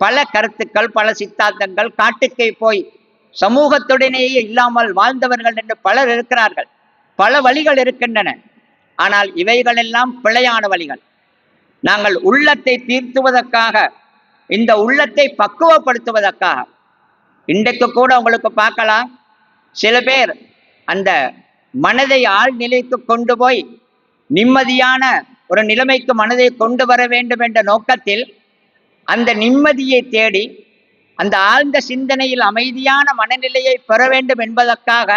பல கருத்துக்கள், பல சித்தாந்தங்கள், காட்டுக்கே போய் சமூகத்துடனேயே இல்லாமல் வாழ்ந்தவர்கள் என்று பலர் இருக்கிறார்கள். பல வழிகள் இருக்கின்றன. ஆனால் இவைகளெல்லாம் பிழையான வழிகள். நாங்கள் உள்ளத்தை தீர்த்துவதற்காக, இந்த உள்ளத்தை பக்குவப்படுத்துவதற்காக, இன்றைக்கு கூட உங்களுக்கு பார்க்கலாம், சில பேர் அந்த மனதை ஆழ்நிலைக்கு கொண்டு போய் நிம்மதியான ஒரு நிலைமைக்கு மனதை கொண்டு வர வேண்டும் என்ற நோக்கத்தில் அந்த நிம்மதியை தேடி அந்த ஆழ்ந்த சிந்தனையில் அமைதியான மனநிலையை பெற வேண்டும் என்பதற்காக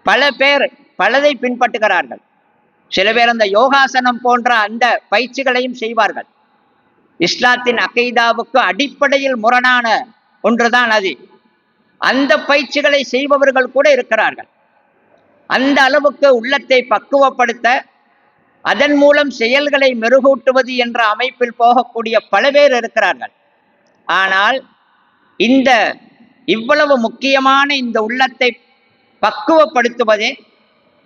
பல பேர் பலதை பின்பற்றுகிறார்கள். சில பேர் அந்த யோகாசனம் போன்ற அந்த பயிற்சிகளையும் செய்வார்கள். இஸ்லாத்தின் அகைதாவுக்கு அடிப்படையில் முரணான ஒன்றுதான் அது. அந்த பயிற்சிகளை செய்பவர்கள் கூட இருக்கிறார்கள். அந்த அளவுக்கு உள்ளத்தை பக்குவப்படுத்த, அதன் மூலம் செயல்களை மெருகூட்டுவது என்ற அமைப்பில் போகக்கூடிய பல பேர் இருக்கிறார்கள். ஆனால் இந்த இவ்வளவு முக்கியமான இந்த உள்ளத்தை பக்குவப்படுத்துவது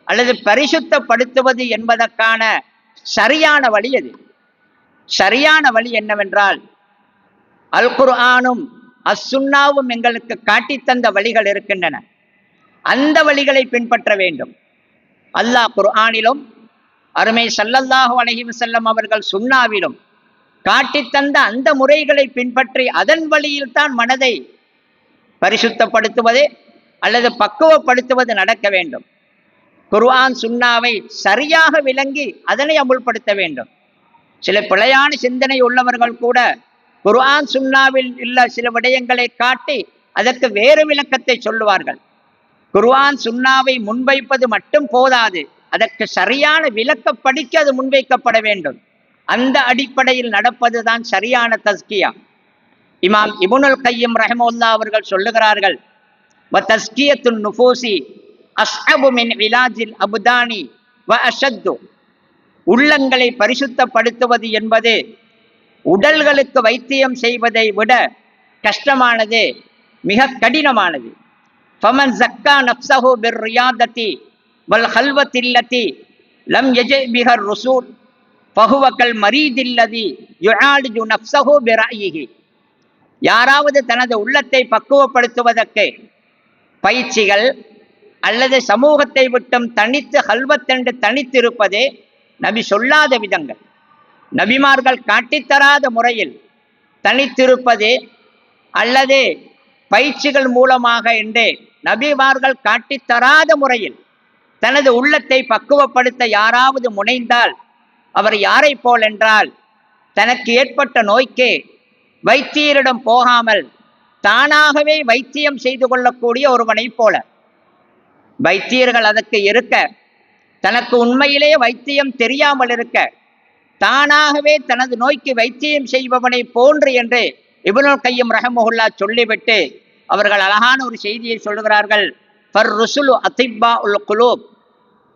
அல்லது பரிசுத்தப்படுத்துவது என்பதற்கான சரியான வழி எது? சரியான வழி என்னவென்றால், அல் குர்ஆனும் அஸ்ஸுன்னாவும் எங்களுக்கு காட்டித்தந்த வழிகள் இருக்கின்றன. அந்த வழிகளை பின்பற்ற வேண்டும். அல்லாஹ் குர்ஆனிலும் அருமை ஸல்லல்லாஹு அலைஹி வஸல்லம் அவர்கள் சுன்னாவிலும் காட்டித்தந்த அந்த முறைகளை பின்பற்றி அதன் வழியில் தான் மனதை பரிசுத்தப்படுத்துவது அல்லது பக்குவப்படுத்துவது நடக்க வேண்டும். குர்ஆன் சுன்னாவை சரியாக விளங்கி அதனை அமுல்படுத்த வேண்டும். சில பிழையான சிந்தனை உள்ளவர்கள் கூட குர்ஆன் சுன்னாவில் உள்ள சில விடயங்களை காட்டி அதற்கு வேறு விளக்கத்தை சொல்லுவார்கள். குர்ஆன் சுன்னாவை முன்வைப்பது மட்டும் போதாது, அதற்கு சரியான விளக்கப்படிக்க அது முன்வைக்கப்பட வேண்டும். அந்த அடிப்படையில் நடப்பதுதான் சரியான தஸ்கியா. இமாம் இப்னுல் கையிம் ரஹ்மத்துல்லாஹி அவர்கள் சொல்லுகிறார்கள், வ தஸ்கியத்துன் நுஃபூசி அஸ்அபு மின் இலாஜில் அப்தானி வ அஷத்து. உள்ளங்களை பரிசுத்தப்படுத்துவது என்பது உடல்களுக்கு வைத்தியம் செய்வதை விட கஷ்டமானது, மிக கடினமானது. ஃபமன் ஸக்கா நஃப்ஸஹு பிர்ரியாதத்தி வல் ஹல்வத்தில்லதி லம் யஜி பிஹர் ருசூல் ஃபஹுவ கல் மரீதில்லதி யுஆலிஜு நஃப்ஸஹு பிரஅயிஹி. யாராவது தனது உள்ளத்தை பக்குவப்படுத்துவதற்கு பயிற்சிகள் அல்லது சமூகத்தை விட்டும் தனித்து ஹல்வத்தென்று தனித்திருப்பது நபி சொல்லாத விதங்கள், நபிமார்கள் காட்டித்தராத முறையில் தனித்திருப்பது அல்லது பயிற்சிகள் மூலமாக என்று நபிமார்கள் காட்டித்தராத முறையில் தனது உள்ளத்தை பக்குவப்படுத்த யாராவது முனைந்தால் அவர் யாரை போல் என்றால், தனக்கு ஏற்பட்ட நோய்க்கு வைத்தியரிடம் போகாமல் தானாகவே வைத்தியம் செய்து கொள்ளக்கூடிய ஒருவனை போல. வைத்தியர்கள் அதற்கு இருக்க, தனக்கு உண்மையிலே வைத்தியம் தெரியாமல் இருக்க, தானாகவே தனது நோய்க்கு வைத்தியம் செய்பவனை போன்று என்று இப்னுல் கையிம் ரஹ்மத்துல்லாஹி சொல்லிவிட்டு அவர்கள் அழகான ஒரு செய்தியை சொல்கிறார்கள். ஃபர் ருசுலு அத்திப்பாஉல் குலூப்.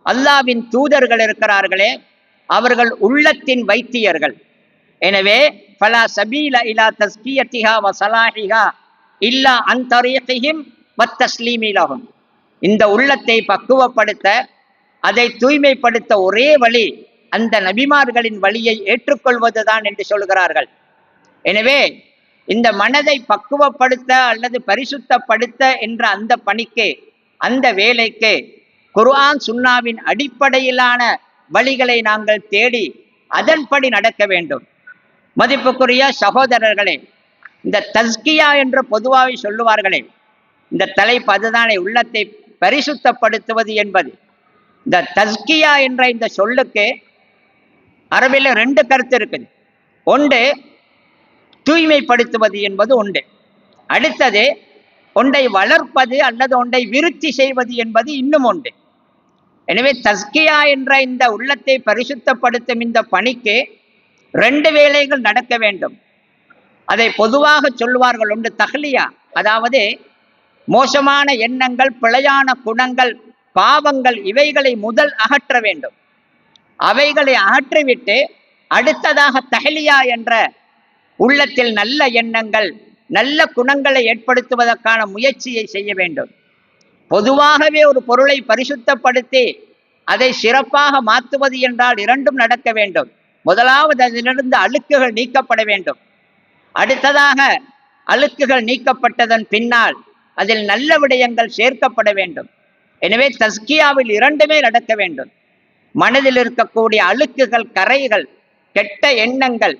அல்லாஹ்வின் தூதர்கள் இருக்கிறார்களே, அவர்கள் உள்ளத்தின் வைத்தியர்கள். எனவே ஃபலா சபீல இலா தஸ்கியத்திஹா வ ஸலாஹிஹா இல்லா அன் தரீகிஹிம் வ தஸ்லீமி லஹும். இந்த உள்ளத்தை பக்குவப்படுத்த, அதை தூய்மைப்படுத்த ஒரே வழி அந்த நபிமார்களின் வழியை ஏற்றுக்கொள்வதுதான் என்று சொல்கிறார்கள். எனவே இந்த மனதை பக்குவப்படுத்த அல்லது பரிசுத்தப்படுத்த என்ற அந்த பணிக்கு, அந்த வேலைக்கு குர்ஆன் சுன்னாவின் அடிப்படையிலான வழிகளை நாங்கள் தேடி அதன்படி நடக்க வேண்டும். மதிப்புக்குரிய சகோதரர்களே, இந்த தஸ்கியா என்று பொதுவாக சொல்லுவார்களே, இந்த தலைப்பு அதுதானே, உள்ளத்தை பரிசுத்தப்படுத்துவது என்பது. இந்த தஸ்கியா என்ற இந்த சொல்லுக்கு அரபில 2 கருத்து இருக்குது. ஒன்று தூய்மைப்படுத்துவது என்பது உண்டு, அடுத்தது ஒன்றை வளர்ப்பது அல்லது ஒன்றை விருத்தி செய்வது என்பது இன்னும் உண்டு. எனவே தஸ்கியா என்ற இந்த உள்ளத்தை பரிசுத்தப்படுத்தும் இந்த பணிக்கு 2 வேலைகள் நடக்க வேண்டும். அதை பொதுவாக சொல்லுவார்கள். ஒன்று தஹ்லியா, அதாவது மோசமான எண்ணங்கள், பிழையான குணங்கள், பாவங்கள் இவைகளை முதல் அகற்ற வேண்டும். அவைகளை அகற்றிவிட்டு அடுத்ததாக தஹ்லியா என்ற உள்ளத்தில் நல்ல எண்ணங்கள், நல்ல குணங்களை ஏற்படுத்துவதற்கான முயற்சியை செய்ய வேண்டும். பொதுவாகவே ஒரு பொருளை பரிசுத்தப்படுத்தி அதை சிறப்பாக மாற்றுவது என்றால் 2ம் நடக்க வேண்டும். முதலாவது அதிலிருந்து அழுக்குகள் நீக்கப்பட வேண்டும். அடுத்ததாக அழுக்குகள் நீக்கப்பட்டதன் பின்னால் அதில் நல்ல விடயங்கள் சேர்க்கப்பட வேண்டும். எனவே தஸ்கியாவில் 2மே நடக்க வேண்டும். மனதில் இருக்கக்கூடிய அழுக்குகள், கரைகள், கெட்ட எண்ணங்கள்,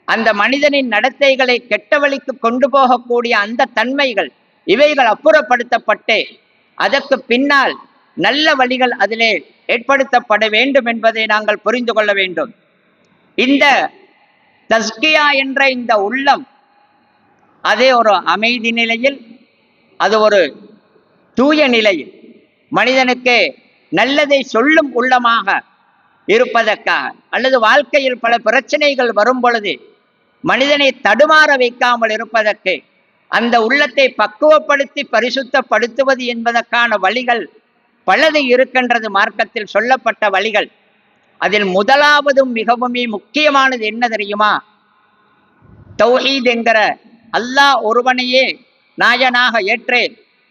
அந்த மனிதனின் நடத்தைகளை கெட்ட வழிக்கு கொண்டு போகக்கூடிய அந்த தன்மைகள், இவைகள் அப்புறப்படுத்தப்பட்டு அதற்கு பின்னால் நல்ல வழிகள் அதிலே ஏற்படுத்தப்பட வேண்டும் என்பதை நாங்கள் புரிந்து கொள்ள வேண்டும். இந்த தஸ்கியா என்ற இந்த உள்ளம் அதே ஒரு அமைதி நிலையில், அது ஒரு தூய நிலையில் மனிதனுக்கு நல்லதை சொல்லும் உள்ளமாக இருப்பதற்காக, அல்லது வாழ்க்கையில் பல பிரச்சனைகள் வரும் பொழுது மனிதனை தடுமாற வைக்காமல் இருப்பதற்கு அந்த உள்ளத்தை பக்குவப்படுத்தி பரிசுத்தப்படுத்துவது என்பதற்கான வழிகள் பலது இருக்கின்றது. மார்க்கத்தில் சொல்லப்பட்ட வழிகள். அதில் முதலாவதும் மிகவும் முக்கியமானது என்ன தெரியுமா? தௌஹீத் என்கிற அல்லாஹ் ஒருவனையே நாயனாக ஏற்று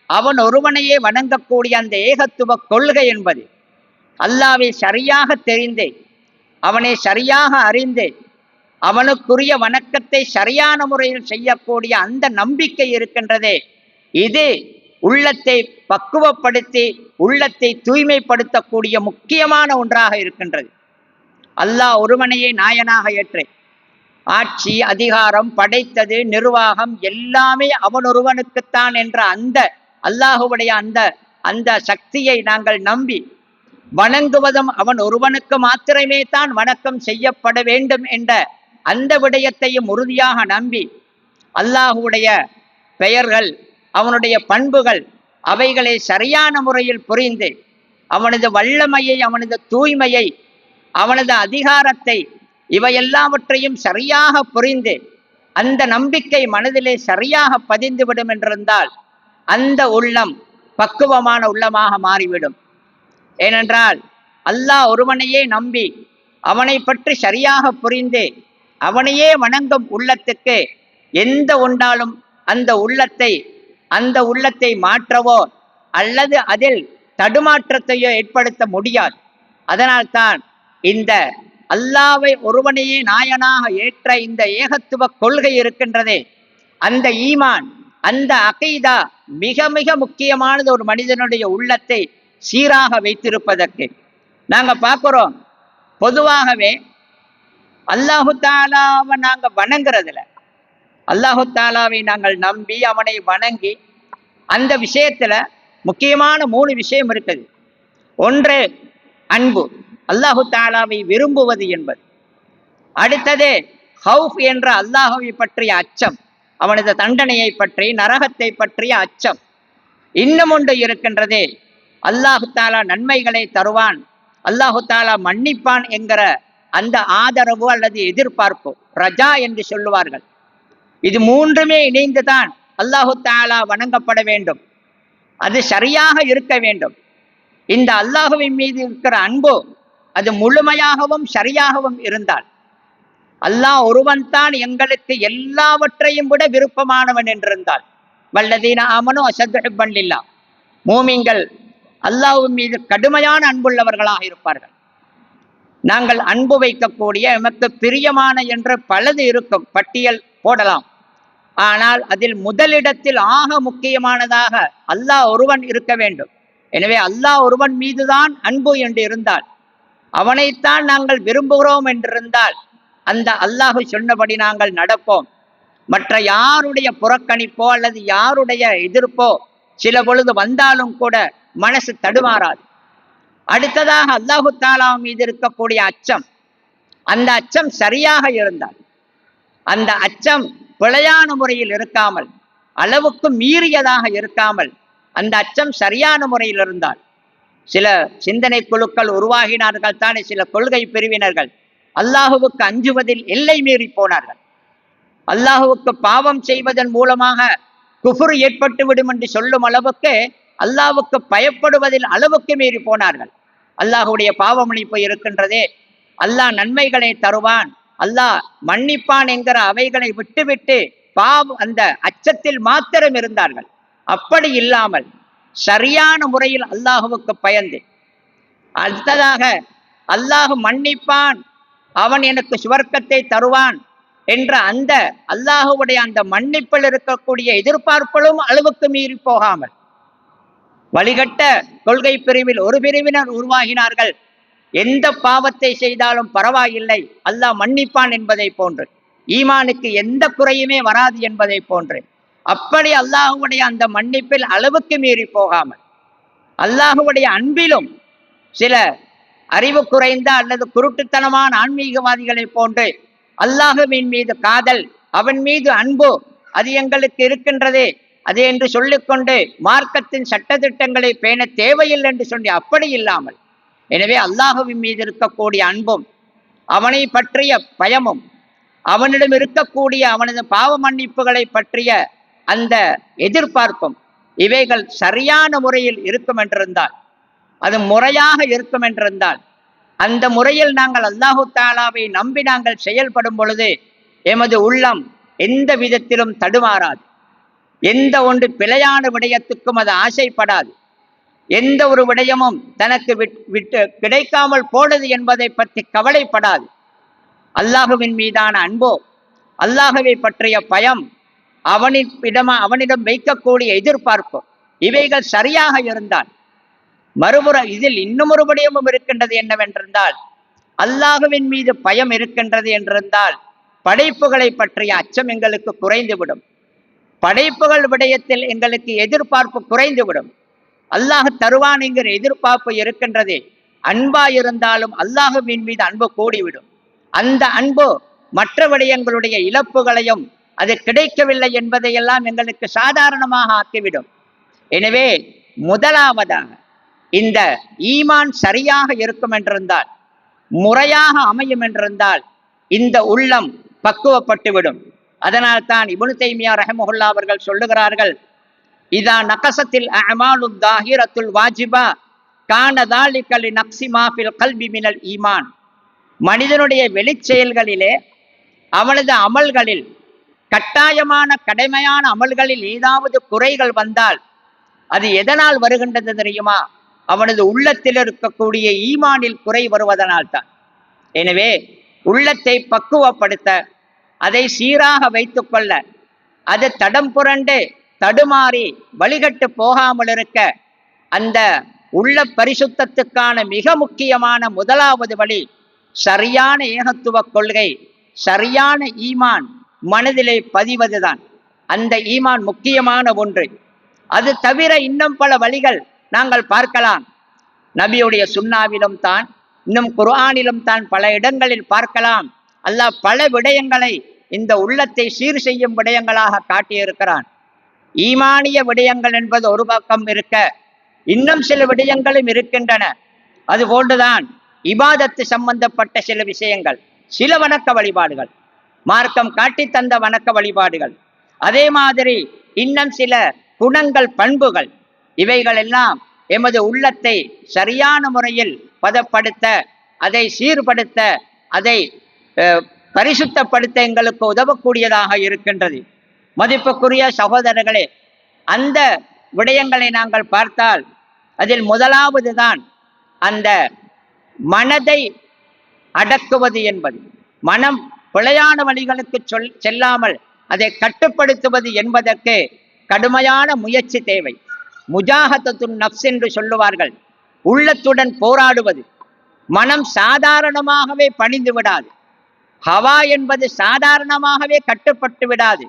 அவன் ஒருவனையே வணங்கக்கூடிய அந்த ஏகத்துவ கொள்கை என்பது, அல்லாஹ்வை சரியாக தெரிந்து அவனை சரியாக அறிந்து அவனுக்குரிய வணக்கத்தை சரியான முறையில் செய்யக்கூடிய அந்த நம்பிக்கை இருக்கின்றதே, இது உள்ளத்தை பக்குவப்படுத்தி உள்ளத்தை தூய்மைப்படுத்தக்கூடிய முக்கியமான ஒன்றாக இருக்கின்றது. அல்லாஹ் ஒருவனையே நாயனாக ஏற்று ஆட்சி, அதிகாரம், படைத்தது, நிர்வாகம் எல்லாமே அவன் ஒருவனுக்குத்தான் என்ற அந்த அல்லாஹுடைய அந்த சக்தியை நாங்கள் நம்பி வணங்குவதும் அவன் ஒருவனுக்கு மாத்திரமே தான் வணக்கம் செய்யப்பட வேண்டும் என்ற அந்த விடயத்தையும் உறுதியாக நம்பி அல்லாஹுடைய பெயர்கள், அவனுடைய பண்புகள், அவைகளை சரியான முறையில் புரிந்து அவனது வல்லமையை, அவனது தூய்மையை, அவனது அதிகாரத்தை, இவையெல்லாவற்றையும் சரியாக புரிந்து அந்த நம்பிக்கை மனதிலே சரியாக பதிந்துவிடும் என்றிருந்தால் அந்த உள்ளம் பக்குவமான உள்ளமாக மாறிவிடும். ஏனென்றால் அல்லாஹ் ஒருவனையே நம்பி அவனை பற்றி சரியாக புரிந்து அவனையே வணங்கும் உள்ளத்துக்கு எந்த ஒன்றாலும் அந்த உள்ளத்தை மாற்றவோ அல்லது அதில் தடுமாற்றத்தையோ ஏற்படுத்த முடியாது. அதனால்தான் இந்த அல்லாஹ்வை ஒருவனையே நாயனாக ஏற்ற இந்த ஏகத்துவ கொள்கை இருக்கின்றதே, அந்த ஈமான், அந்த அகீதா மிக மிக முக்கியமானது ஒரு மனிதனுடைய உள்ளத்தை சீராக வைத்திருப்பதற்கு. நாங்கள் பார்க்குறோம், பொதுவாகவே அல்லாஹு தாலாவை நாங்கள் வணங்குறதில்ல. அல்லாஹு தாலாவை நாங்கள் நம்பி அவனை வணங்கி அந்த விஷயத்துல முக்கியமான 3 விஷயம் இருக்குது. ஒன்று அன்பு, அல்லாஹு தாலாவை விரும்புவது என்பது. அடுத்தது ஹவுஃப் என்ற அல்லாஹுவை பற்றிய அச்சம், அவனது தண்டனையை பற்றி, நரகத்தை பற்றிய அச்சம். இன்னும் ஒன்று இருக்கின்றதே, அல்லாஹு தாலா நன்மைகளை தருவான், அல்லாஹு தாலா மன்னிப்பான் என்கிற அந்த ஆதரவு அல்லது எதிர்பார்ப்பு, ரஜா என்று சொல்லுவார்கள். இது 3மே இணைந்துதான் அல்லாஹு தாலா வணங்கப்பட வேண்டும். அது சரியாக இருக்க வேண்டும். இந்த அல்லாஹுவின் மீது இருக்கிற அன்பு அது முழுமையாகவும் சரியாகவும் இருந்தால், அல்லாஹ் ஒருவன் தான் எங்களுக்கு எல்லாவற்றையும் விட விருப்பமானவன் என்றிருந்தால், வல்லதீன ஆமனு அஷத்து ஹிப்பன் லில்லாஹ், மூமின்கள் அல்லாஹ்வின் மீது கடுமையான அன்புள்ளவர்களாக இருப்பார்கள். நாங்கள் அன்பு வைக்கக்கூடிய எமக்கு பிரியமான என்று பலது இருக்கும், பட்டியல் போடலாம். ஆனால் அதில் முதலிடத்தில் ஆக முக்கியமானதாக அல்லாஹ் ஒருவன் இருக்க வேண்டும். எனவே அல்லாஹ் ஒருவன் மீதுதான் அன்பு என்று இருந்தால், அவனைத்தான் நாங்கள் விரும்புகிறோம் என்றிருந்தால், அந்த அல்லாஹ் சொன்னபடி நாங்கள் நடப்போம். மற்ற யாருடைய புறக்கணிப்போ அல்லது யாருடைய எதிர்ப்போ சில பொழுது வந்தாலும் கூட மனசு தடுமாறாது. அடுத்ததாக அல்லாஹு தாலா மீது இருக்கக்கூடிய அச்சம், அந்த அச்சம் சரியாக இருந்தால், அந்த அச்சம் பிழையான முறையில் இருக்காமல், அளவுக்கு மீறியதாக இருக்காமல், அந்த அச்சம் சரியான முறையில் இருந்தால், சில சிந்தனை குழுக்கள் உருவாகினார்கள் தானே, சில கொள்கை பிரிவினர்கள் அல்லாஹுவுக்கு அஞ்சுவதில் எல்லை மீறி போனார்கள். அல்லாஹுவுக்கு பாவம் செய்வதன் மூலமாக குஃபுர் ஏற்பட்டு விடும் என்று சொல்லும் அளவுக்கு அல்லாஹ்வுக்கு பயப்படுவதில் அளவுக்கு மீறி போனார்கள். அல்லாஹுடைய பாவமன்னிப்பு இருக்கின்றதே, அல்லாஹ் நன்மைகளை தருவான், அல்லாஹ் மன்னிப்பான் என்கிற அவைகளை விட்டுவிட்டு அந்த அச்சத்தில் மாத்திரம் இருந்தார்கள். அப்படி இல்லாமல் சரியான முறையில் அல்லாஹுவுக்கு பயந்து, அடுத்ததாக அல்லாஹ் மன்னிப்பான், அவன் எனக்கு சுவர்க்கத்தை தருவான் என்ற அந்த அல்லாஹுடைய அந்த மன்னிப்பில் இருக்கக்கூடிய எதிர்பார்ப்புகளும் அளவுக்கு மீறி போகாமல், வழிகட்ட கொள்கை பிரிவில் ஒரு பிரிவினர் உருவாகினார்கள். எந்த பாவத்தை செய்தாலும் பரவாயில்லை, அல்லாஹ் மன்னிப்பான் என்பதை போன்று, ஈமானுக்கு எந்த குறையுமே வராது என்பதை போன்று, அப்படி அல்லாஹுடைய அந்த மன்னிப்பில் அளவுக்கு மீறி போகாமல், அல்லாஹுடைய அன்பிலும் சில அறிவு குறைந்த அல்லது குருட்டுத்தனமான ஆன்மீகவாதிகளை போன்று அல்லாஹுவின் மீது காதல், அவன் மீது அன்பு, அது எங்களுக்கு இருக்கின்றதே அது என்று சொல்லிக்கொண்டு மார்க்கத்தின் சட்டத்திட்டங்களை பேண தேவையில்லை என்று சொல்லி அப்படி இல்லாமல், எனவே அல்லாஹுவின் மீது இருக்கக்கூடிய அன்பும், அவனை பற்றிய பயமும், அவனிடம் இருக்கக்கூடிய அவனது பாவ மன்னிப்புகளை பற்றிய அந்த எதிர்பார்ப்பும், இவைகள் சரியான முறையில் இருக்கும் என்றிருந்தால், அது முறையாக இருக்கும் என்றிருந்தால், அந்த முறையில் நாங்கள் அல்லாஹு தாலாவை நம்பி நாங்கள் செயல்படும் பொழுது எமது உள்ளம் எந்த விதத்திலும் தடுமாறாது, எந்த ஒன்று பிழையான விடயத்துக்கும் அது ஆசைப்படாது, எந்த ஒரு விடயமும் தனக்கு விட்டு கிடைக்காமல் போனது என்பதை பற்றி கவலைப்படாது. அல்லாஹுவின் மீதான அன்போ, அல்லாஹுவை பற்றிய பயம், அவனிடம் வைக்கக்கூடிய எதிர்பார்ப்பு, இவைகள் சரியாக இருந்தால், மறுபுற இதில் இன்னும் ஒரு விடயமும் இருக்கின்றது என்னவென்றிருந்தால், அல்லாஹுவின் மீது பயம் இருக்கின்றது என்றிருந்தால் படைப்புகளை பற்றிய அச்சம் எங்களுக்கு குறைந்துவிடும், படைப்புகள் விடயத்தில் எங்களுக்கு எதிர்பார்ப்பு குறைந்துவிடும். அல்லாஹ் தருவான் என்கிற எதிர்பார்ப்பு இருக்கின்றது, அன்பா இருந்தாலும் அல்லாஹுவின் மீது அன்பு கூடிவிடும். அந்த அன்பு மற்ற விடயங்களுடைய இழப்புகளையும், அது கிடைக்கவில்லை என்பதையெல்லாம் எங்களுக்கு சாதாரணமாக ஆக்கிவிடும். எனவே முதலாவதாக இந்த ஈமான் சரியாக இருக்கும் என்றிருந்தால், முறையாக அமையும் என்றிருந்தால், இந்த உள்ளம் பக்குவப்பட்டுவிடும். அதனால் தான் இப்னு தைமியா ரஹ்மஹுல்லாஹ் அவர்கள் சொல்லுகிறார்கள், இதா நகசத்தில் அமாலு தாஹிரத்துல் வாஜிபா கான தாலிக லிநக்ஸி மா ஃபில் கல்பி மினல் ஈமான். மனிதனுடைய வெளிச்செயல்களிலே, அவனது அமல்களில், கட்டாயமான கடமையான அமல்களில் ஏதாவது குறைகள் வந்தால் அது எதனால் வருகின்றது தெரியுமா? அவனது உள்ளத்தில் இருக்கக்கூடிய ஈமானில் குறை வருவதனால் தான். எனவே உள்ளத்தை பக்குவப்படுத்த, அதை சீராக வைத்து கொள்ள, அது தடம் புரண்டு தடுமாறி வழிகட்டு போகாமல் இருக்க, அந்த உள்ள பரிசுத்தத்துக்கான மிக முக்கியமான முதலாவது வழி சரியான ஏகத்துவ கொள்கை, சரியான ஈமான் மனதிலே பதிவதுதான். அந்த ஈமான் முக்கியமான ஒன்று. அது தவிர இன்னும் பல வழிகள் நாங்கள் பார்க்கலாம். நபியுடைய சுன்னாவிலும் தான், இன்னும் குர்ஆனிலும் தான் பல இடங்களில் பார்க்கலாம். அல்லாஹ் பல விடயங்களை இந்த உள்ளத்தை சீர் செய்யும் விடயங்களாக காட்டியிருக்கிறான். ஈமானிய விடயங்கள் என்பது ஒரு பக்கம் இருக்க, இன்னும் சில விடயங்களும் இருக்கின்றன. அதுபோன்றுதான் இபாதத்து சம்பந்தப்பட்ட சில விஷயங்கள், சில வணக்க வழிபாடுகள், மார்க்கம் காட்டி தந்த வணக்க வழிபாடுகள், அதே மாதிரி இன்னும் சில குணங்கள், பண்புகள், இவைகள் எல்லாம் எமது உள்ளத்தை சரியான முறையில் பதப்படுத்த, அதை சீர்படுத்த, அதை பரிசுத்தப்படுத்த எங்களுக்கு உதவக்கூடியதாக இருக்கின்றது. மதிப்புக்குரிய சகோதரர்களே, அந்த விடயங்களை நாங்கள் பார்த்தால், அதில் முதலாவது தான் அந்த மனதை அடக்குவது என்பது. மனம் பிழையான வழிகளுக்கு செல்லாமல் அதை கட்டுப்படுத்துவது என்பதற்கு கடுமையான முயற்சி தேவை. முஜாஹதத்துன் நஃப்ஸ் என்று சொல்லுவார்கள். உள்ளத்துடன் போராடுவது. மனம் சாதாரணமாகவே பணிந்து விடாது. ஹவா என்பது சாதாரணமாகவே கட்டுப்பட்டு விடாது.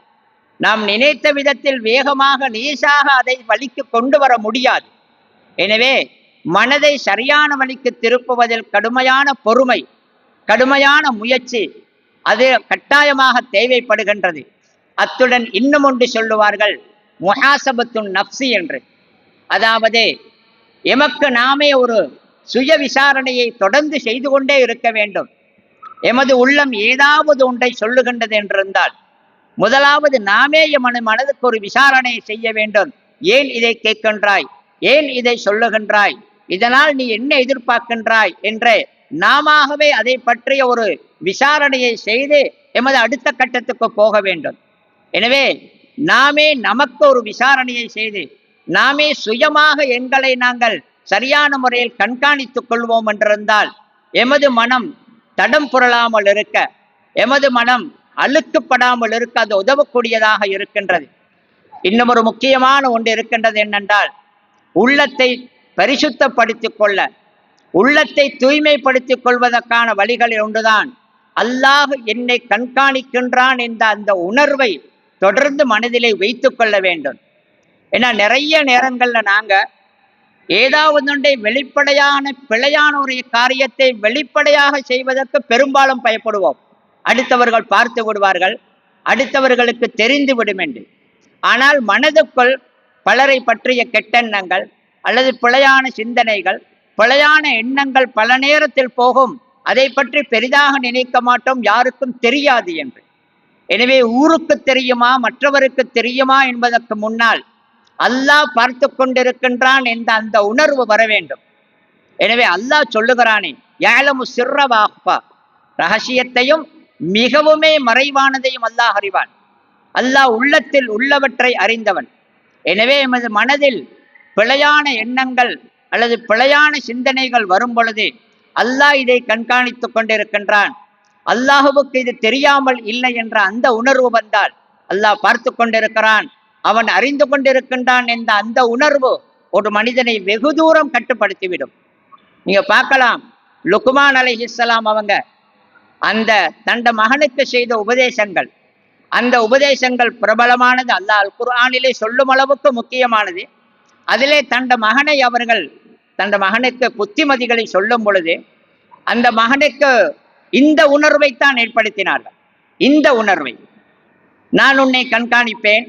நாம் நினைத்த விதத்தில் வேகமாக லேசாக அதை வழிக்கு கொண்டு வர முடியாது. எனவே மனதை சரியான வழிக்கு திருப்புவதில் கடுமையான பொறுமை, கடுமையான முயற்சி அது கட்டாயமாக தேவைப்படுகின்றது. அத்துடன் இன்னும் ஒன்று சொல்லுவார்கள், முஹாசபத்துன் நப்சி என்று. அதாவது எமக்கு நாமே ஒரு சுய விசாரணையை தொடர்ந்து செய்து கொண்டே இருக்க வேண்டும். எமது உள்ளம் ஏதாவது ஒன்றை சொல்லுகின்றது என்றிருந்தால் முதலாவது நாமே மனதுக்கு ஒரு விசாரணை செய்ய வேண்டும். ஏன் இதை கேட்கின்றாய், ஏன் இதை சொல்லுகின்றாய், இதனால் நீ என்ன எதிர்பார்க்கின்றாய் என்று நாமவே அதை பற்றிய ஒரு விசாரணையை செய்து எமது அடுத்த கட்டத்துக்கு போக வேண்டும். எனவே நாமே நமக்கு ஒரு விசாரணையை செய்து நாமே சுயமாக எங்களை நாங்கள் சரியான முறையில் கண்காணித்துக் கொள்வோம் என்றிருந்தால் எமது மனம் தடம் புரளாமல் இருக்க, எமது மனம் அழுக்கப்படாமல் இருக்க அது உதவக்கூடியதாக இருக்கின்றது. இன்னும் ஒரு முக்கியமான ஒன்று இருக்கின்றது என்னென்றால், உள்ளத்தை பரிசுத்தப்படுத்திக் கொள்ள, உள்ளத்தை தூய்மைப்படுத்திக் கொள்வதற்கான வழிகளில் ஒன்றுதான் அல்லாஹ் என்னை கண்காணிக்கின்றான் என்ற அந்த உணர்வை தொடர்ந்து மனதிலே வைத்துக் கொள்ள வேண்டும். ஏன்னா நிறைய நேரங்கள்ல நாங்க ஏதாவது ஒன்றை வெளிப்படையான பிழையான ஒரு காரியத்தை வெளிப்படையாக செய்வதற்கு பெரும்பாலும் பயப்படுவோம். அடுத்தவர்கள் பார்த்து விடுவார்கள், அடுத்தவர்களுக்கு தெரிந்து விடும் என்று. ஆனால் மனதுக்குள் பலரை பற்றிய கெட்டெண்ணங்கள் அல்லது பிழையான சிந்தனைகள், பிழையான எண்ணங்கள் பல நேரத்தில் போகும். அதை பற்றி பெரிதாக நினைக்க மாட்டோம், யாருக்கும் தெரியாது என்று. எனவே ஊருக்கு தெரியுமா மற்றவருக்கு தெரியுமா என்பதற்கு முன்னால் அல்லாஹ் பார்த்து கொண்டிருக்கின்றான் என்ற அந்த உணர்வு வர வேண்டும். எனவே அல்லாஹ் சொல்லுகிறானே, யஅலமு சிர்ர வ அக்ஃபா, ரகசியத்தையும் மிகவுமே மறைவானதையும் அல்லாஹ் அறிவான். அல்லாஹ் உள்ளத்தில் உள்ளவற்றை அறிந்தவன். எனவே எமது மனதில் பிழையான எண்ணங்கள் அல்லது பிழையான சிந்தனைகள் வரும் பொழுது அல்லாஹ் இதை கண்காணித்துக் கொண்டிருக்கின்றான், அல்லாஹுவுக்கு இது தெரியாமல் இல்லை என்ற அந்த உணர்வு வந்தால் அல்லாஹ் பார்த்து கொண்டிருக்கிறான், அவன் அறிந்து கொண்டிருக்கின்றான் என்ற அந்த உணர்வு ஒரு மனிதனை வெகு தூரம் கட்டுப்படுத்திவிடும். நீங்க பார்க்கலாம், லுக்மான் அலைஹிஸ்ஸலாம் அவங்க அந்த தண்ட மகனுக்கு செய்த உபதேசங்கள், அந்த உபதேசங்கள் பிரபலமானது, அல்லாஹ் அல் குர்ஆனிலே சொல்லும் அளவுக்கு முக்கியமானது. அதிலே தண்ட மகனை அவர்கள் தண்ட மகனுக்கு புத்திமதிகளை சொல்லும் பொழுது அந்த மகனுக்கு இந்த உணர்வைத்தான் ஏற்படுத்தினார்கள். இந்த உணர்வை, நான் உன்னை கண்காணிப்பேன்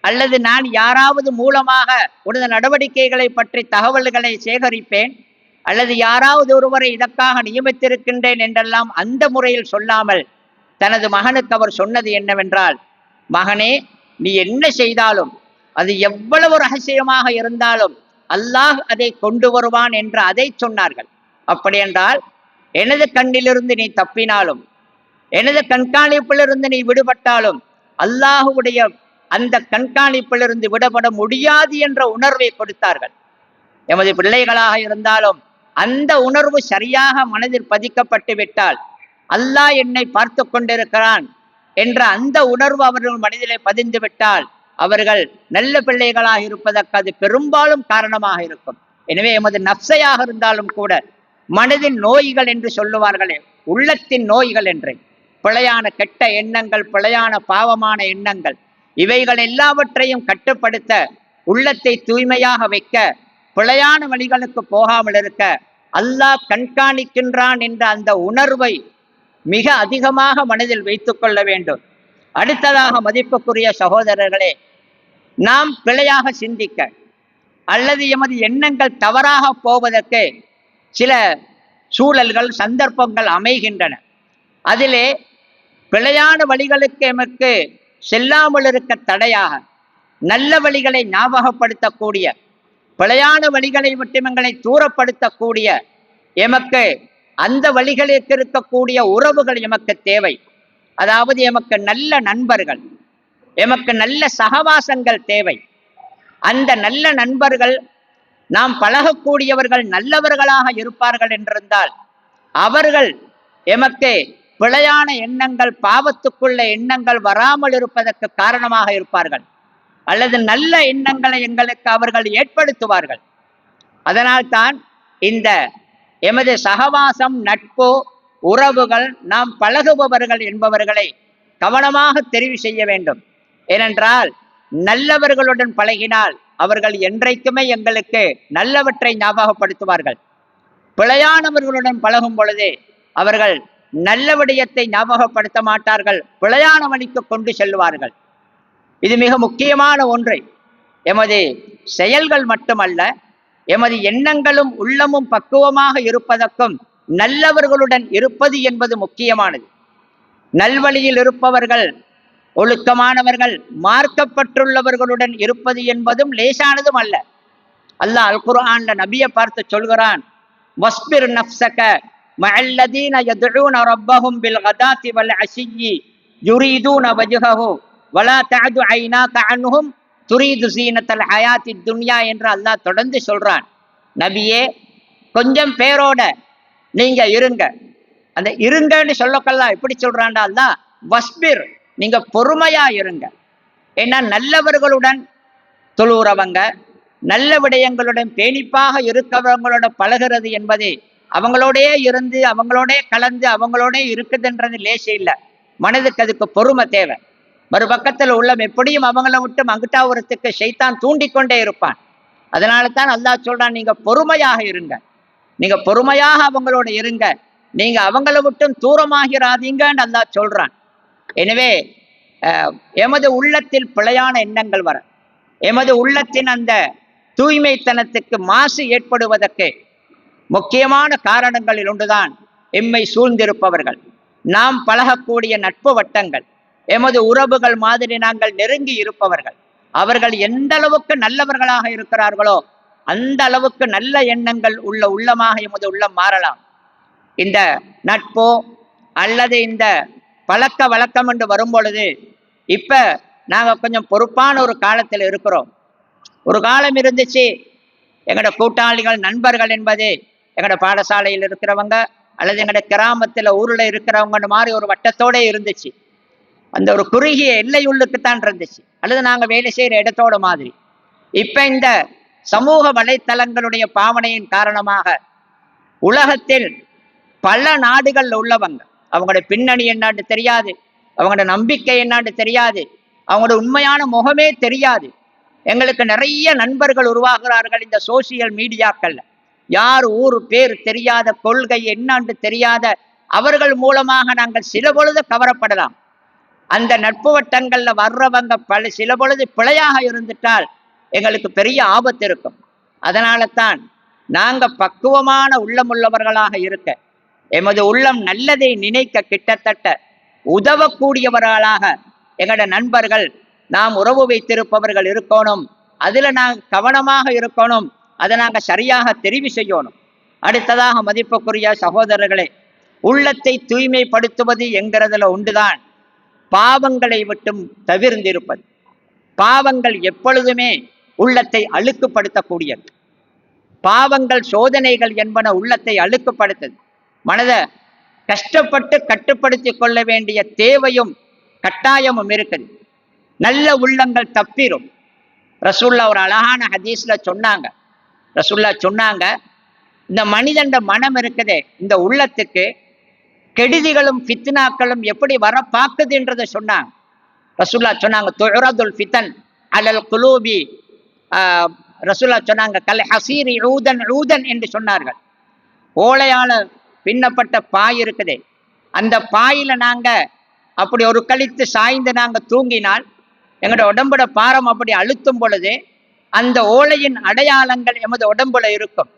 அல்லது நான் யாராவது மூலமாக உனது நடவடிக்கைகளை பற்றி தகவல்களை சேகரிப்பேன் அல்லது யாராவது ஒருவரை இதற்காக நியமித்திருக்கின்றேன் என்றெல்லாம் அந்த முறையில் சொல்லாமல் தனது மகனுக்கு அவர் சொன்னது என்னவென்றால், மகனே நீ என்ன செய்தாலும் அது எவ்வளவு ரகசியமாக இருந்தாலும் அல்லாஹ் அதை கொண்டு வருவான் என்று அதை சொன்னார்கள். அப்படி என்றால் எனது கண்ணிலிருந்து நீ தப்பினாலும் எனது கண்காணிப்பிலிருந்து நீ விடுபட்டாலும் அல்லாஹுடைய அந்த கண்காணிப்பிலிருந்து விடுபட முடியாது என்ற உணர்வை கொடுத்தார்கள். எமது பிள்ளைகளாக இருந்தாலும் அந்த உணர்வு சரியாக மனதில் பதிக்கப்பட்டு விட்டால், அல்லாஹ் என்னை பார்த்து கொண்டிருக்கிறான் என்ற அந்த உணர்வு அவர்கள் மனதிலே பதிந்து விட்டால் அவர்கள் நல்ல பிள்ளைகளாக இருப்பதற்கு அது பெரும்பாலும் காரணமாக இருக்கும். எனவே எமது நப்சையாக இருந்தாலும் கூட மனதின் நோய்கள் என்று சொல்லுவார்களே, உள்ளத்தின் நோய்கள் என்று, பிழையான கெட்ட எண்ணங்கள், பிழையான பாவமான எண்ணங்கள், இவைகள் எல்லாவற்றையும் கட்டுப்படுத்த, உள்ளத்தை தூய்மையாக வைக்க, பிழையான வழிகளுக்கு போகாமல் இருக்க அல்லாஹ் கண்காணிக்கின்றான் என்ற அந்த உணர்வை மிக அதிகமாக மனதில் வைத்துக் கொள்ள வேண்டும். அடுத்ததாக மதிப்புக்குரிய சகோதரர்களே, நாம் பிழையாக சிந்திக்க அல்லது எமது எண்ணங்கள் தவறாக போவதற்கு சில சூழல்கள் சந்தர்ப்பங்கள் அமைகின்றன. அதிலே பிழையான வழிகளுக்கு எமக்கு செல்லாமல் இருக்க தடையாக நல்ல வழிகளை ஞாபகப்படுத்தக்கூடிய, பிழையான வழிகளை விட்டு எங்களை தூரப்படுத்தக்கூடிய, எமக்கு அந்த வழிகளுக்கு இருக்கக்கூடிய உறவுகள் எமக்கு தேவை. அதாவது எமக்கு நல்ல நண்பர்கள், எமக்கு நல்ல சகவாசங்கள் தேவை. அந்த நல்ல நண்பர்கள், நாம் பழகக்கூடியவர்கள் நல்லவர்களாக இருப்பார்கள் என்றிருந்தால் அவர்கள் எமக்கு பிழையான எண்ணங்கள், பாவத்துக்குள்ள எண்ணங்கள் வராமல் இருப்பதற்கு காரணமாக இருப்பார்கள் அல்லது நல்ல எண்ணங்களை எங்களுக்கு அவர்கள் ஏற்படுத்துவார்கள். அதனால்தான் இந்த எமது சகவாசம், நட்பு, உறவுகள், நாம் பழகுபவர்கள் என்பவர்களை கவனமாக தெரிவு செய்ய வேண்டும். ஏனென்றால் நல்லவர்களுடன் பழகினால் அவர்கள் என்றைக்குமே எங்களுக்கு நல்லவற்றை ஞாபகப்படுத்துவார்கள். பிழையானவர்களுடன் பழகும் பொழுது அவர்கள் நல்ல விடயத்தை ஞாபகப்படுத்த மாட்டார்கள், பிழையான வழிக்கு கொண்டு செல்வார்கள். இது மிக முக்கியமான ஒன்று. எமது செயல்கள் மட்டுமல்ல, எமது எண்ணங்களும் உள்ளமும் பக்குவமாக இருப்பதற்கும் நல்லவர்களுடன் இருப்பது என்பது முக்கியமானது. நல்வழியில் இருப்பவர்கள், ஒழுக்கமானவர்கள், மார்க்கப்பட்டுள்ளவர்களுடன் இருப்பது என்பதும் லேசானதும் அல்ல. அல்லாஹ் அல் குர்ஆன்ல நபியை பார்த்து சொல்கிறான், வஸ்பிர் நஃப்ஸக மஅல்லதீன யதுஊன ரப்பஹும் பில் கதாத்தி வல் அஷிய்யி யுரீதுன வஜ்ஹஹு வலா தஅது ஐனாக அன்ஹும் துரீது ஸீனத்தல் ஹயாத்தி துன்யா என்று அல்லாஹ் தொடர்ந்து சொல்றான். நபியே, கொஞ்சம் பேரோட நீங்க இருங்க. அந்த இருங்கன்னு சொல்லக்கெல்லாம் எப்படி சொல்றான்டா அல்லாஹ், வஸ்பிர், நீங்க பொறுமையா இருங்க. ஏன்னா நல்லவர்களுடன் தொழுறவங்க, நல்ல விடயங்களுடன் பேணிப்பாக இருக்கிறவங்களோட பழகிறது என்பது அவங்களோடே இருந்து அவங்களோடே கலந்து அவங்களோட இருக்குதுன்றது லேசு இல்லை. மனதுக்கு அதுக்கு பொறுமை தேவை. மறுபக்கத்தில் உள்ளம் எப்படியும் அவங்கள விட்டு அங்கிட்டாவதுக்கு ஷைத்தான் தூண்டிக்கொண்டே இருப்பான். அதனால தான் அல்லாஹ் சொல்றான், நீங்க பொறுமையாக இருங்க, நீங்க பொறுமையாக அவங்களோட இருங்க, நீங்க அவங்கள விட்டும் தூரமாகிறாதீங்கன்னு அல்லாஹ் சொல்றான். எனவே எமது உள்ளத்தில் பிழையான எண்ணங்கள் வர, எமது உள்ளத்தின் அந்த தூய்மைத்தனத்துக்கு மாசு ஏற்படுவதற்கு முக்கியமான காரணங்களில் ஒன்றுதான் எம்மை சூழ்ந்திருப்பவர்கள், நாம் பழகக்கூடிய நட்பு வட்டங்கள், எமது உறவுகள் மாதிரி நாங்கள் நெருங்கி இருப்பவர்கள். அவர்கள் எந்த அளவுக்கு நல்லவர்களாக இருக்கிறார்களோ அந்த அளவுக்கு நல்ல எண்ணங்கள் உள்ள உள்ளமாக எமது உள்ளம் மாறலாம். இந்த நட்போ அல்லது இந்த பழக்க வழக்கம் என்று வரும் பொழுது இப்ப நாங்கள் கொஞ்சம் பொறுப்பான ஒரு காலத்தில் இருக்கிறோம். ஒரு காலம் இருந்துச்சு, எங்களோட கூட்டாளிகள் நண்பர்கள் என்பது எங்களோட பாடசாலையில் இருக்கிறவங்க அல்லது எங்களோட கிராமத்தில் ஊரில் இருக்கிறவங்க மாதிரி ஒரு வட்டத்தோட இருந்துச்சு. அந்த ஒரு குறுகிய எல்லையுள்ளுக்குத்தான் இருந்துச்சு, அல்லது நாங்கள் வேலை செய்கிற இடத்தோட மாதிரி. இப்ப இந்த சமூக வலைத்தளங்களுடைய பாவனையின் காரணமாக உலகத்தில் பல நாடுகளில் உள்ளவங்க, அவங்களோட பின்னணி என்னான்னு தெரியாது, அவங்களோட நம்பிக்கை என்னான்னு தெரியாது, அவங்களோட உண்மையான முகமே தெரியாது. எங்களுக்கு நிறைய நண்பர்கள் உருவாகிறார்கள் இந்த சோசியல் மீடியாக்கள்ல. யார் ஊர் பேர் தெரியாத, கொள்கை என்னான்னு தெரியாத அவர்கள் மூலமாக நாங்கள் சில பொழுது கவரப்படலாம். அந்த நட்பு வட்டங்கள்ல வர்றவங்க சில பொழுது பிழையாக இருந்துட்டால் எங்களுக்கு பெரிய ஆபத்து இருக்கும். அதனால தான் நாங்க பக்குவமான உள்ளமுள்ளவர்களாக இருக்க, எமது உள்ளம் நல்லதை நினைக்க கிட்டத்தட்ட உதவக்கூடியவர்களாக எங்களோட நண்பர்கள், நாம் உறவு வைத்திருப்பவர்கள் இருக்கணும். அதுல நாங்கள் கவனமாக இருக்கணும், அதை நாங்கள் சரியாக தெரிவு செய்யணும். அடுத்ததாக மதிப்புக்குரிய சகோதரர்களே, உள்ளத்தை தூய்மைப்படுத்துவது என்கிறதுல ஒன்றுதான் பாவங்களை விட்டும் தவிர்ந்திருப்பது. பாவங்கள் எப்பொழுதுமே உள்ளத்தை அழுக்குப்படுத்தக்கூடியது. பாவங்கள் சோதனைகள் என்பன உள்ளத்தை அழுக்குப்படுத்தது. மனதை கஷ்டப்பட்டு கட்டுப்படுத்தி கொள்ள வேண்டிய தேவையும் கட்டாயமும் இருக்குது. நல்ல உள்ளங்கள் தப்பிரும். ரசூல்லா ஒரு அழகான ஹதீஸ்ல சொன்னாங்க. ரசூல்லா சொன்னாங்க, இந்த மனிதன் மனம் இருக்குதே, இந்த உள்ளத்துக்கு கெடுதிகளும் ஃபித்னாக்களும் எப்படி வர பார்க்குதுன்றதை சொன்னாங்க. ரசூல்லா சொன்னாங்க, துஅரதுல் ஃபிதன் அலல் குலூபி, ரசூல்லா சொன்னாங்க கல் ஹசீரி ஊதன் ஊதன் என்று சொன்னார்கள். ஓலையால பின்னப்பட்ட பாய் இருக்குதே, அந்த பாயில நாங்க அப்படி ஒரு கழித்து சாய்ந்து நாங்க தூங்கினால் எங்களோட உடம்போட பாரம் அப்படி அழுத்தும் பொழுது அந்த ஓலையின் அடையாளங்கள் எமது உடம்புல இருக்கும்.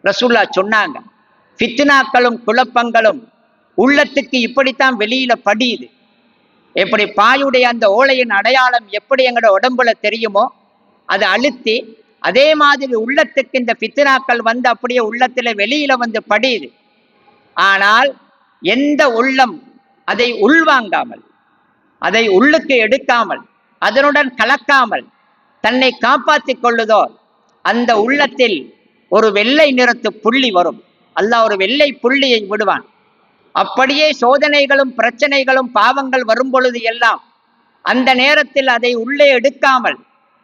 ரசூல்லா சொன்னாங்க, ஃபித்னாக்களும் குழப்பங்களும் உள்ளத்துக்கு இப்படித்தான் வெளியில படியுது. எப்படி பாயுடைய அந்த ஓலையின் அடையாளம் எப்படி எங்களோட உடம்புல தெரியுமோ அதை அழுத்தி, அதே மாதிரி உள்ளத்துக்கு இந்த ஃபித்னாக்கள் வந்து அப்படியே உள்ளத்துல வெளியில வந்து படியுது. ஆனால் எந்த உள்ளம் அதை உள்வாங்காமல், அதை உள்ளுக்கு எடுக்காமல், அதனுடன் கலக்காமல் தன்னை காப்பாற்றி கொள்ளுதோ அந்த உள்ளத்தில் ஒரு வெள்ளை நிறத்து புள்ளி வரும். அல்லாஹ் ஒரு வெள்ளை புள்ளியை விடுவான். அப்படியே சோதனைகளும் பிரச்சனைகளும் பாவங்கள் வரும் பொழுது எல்லாம் அந்த நேரத்தில் அதை உள்ளே எடுக்காமல்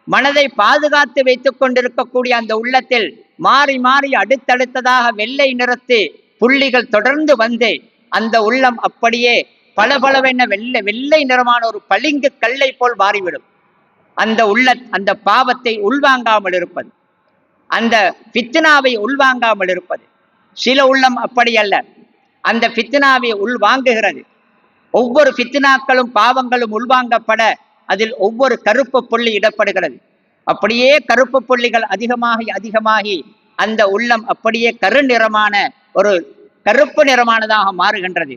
மனதை பாதுகாத்து வைத்துக் கொண்டிருக்கக்கூடிய அந்த உள்ளத்தில் மாறி மாறி அடுத்தடுத்ததாக வெள்ளை நிறத்து புள்ளிகள் தொடர்ந்து வந்து அந்த உள்ளம் அப்படியே பளபளவென வெள்ளை நிறமான ஒரு பளிங்கு கல்லை போல் மாறிவிடும். அந்த பாவத்தை உள்வாங்காமல் இருப்பது, அந்த ஃபித்னாவை உள்வாங்காமல் இருப்பது. சில உள்ளம் அப்படி அல்ல, அந்த ஃபித்னாவை உள்வாங்குகிறது. ஒவ்வொரு ஃபித்னாக்களும் பாவங்களும் உள்வாங்கப்பட அதில் ஒவ்வொரு கருப்பு புள்ளி இடப்படுகிறது. அப்படியே கருப்பு புள்ளிகள் அதிகமாகி அந்த உள்ளம் அப்படியே கருநிறமான ஒரு கருப்பு நிறமானதாக மாறுகின்றது.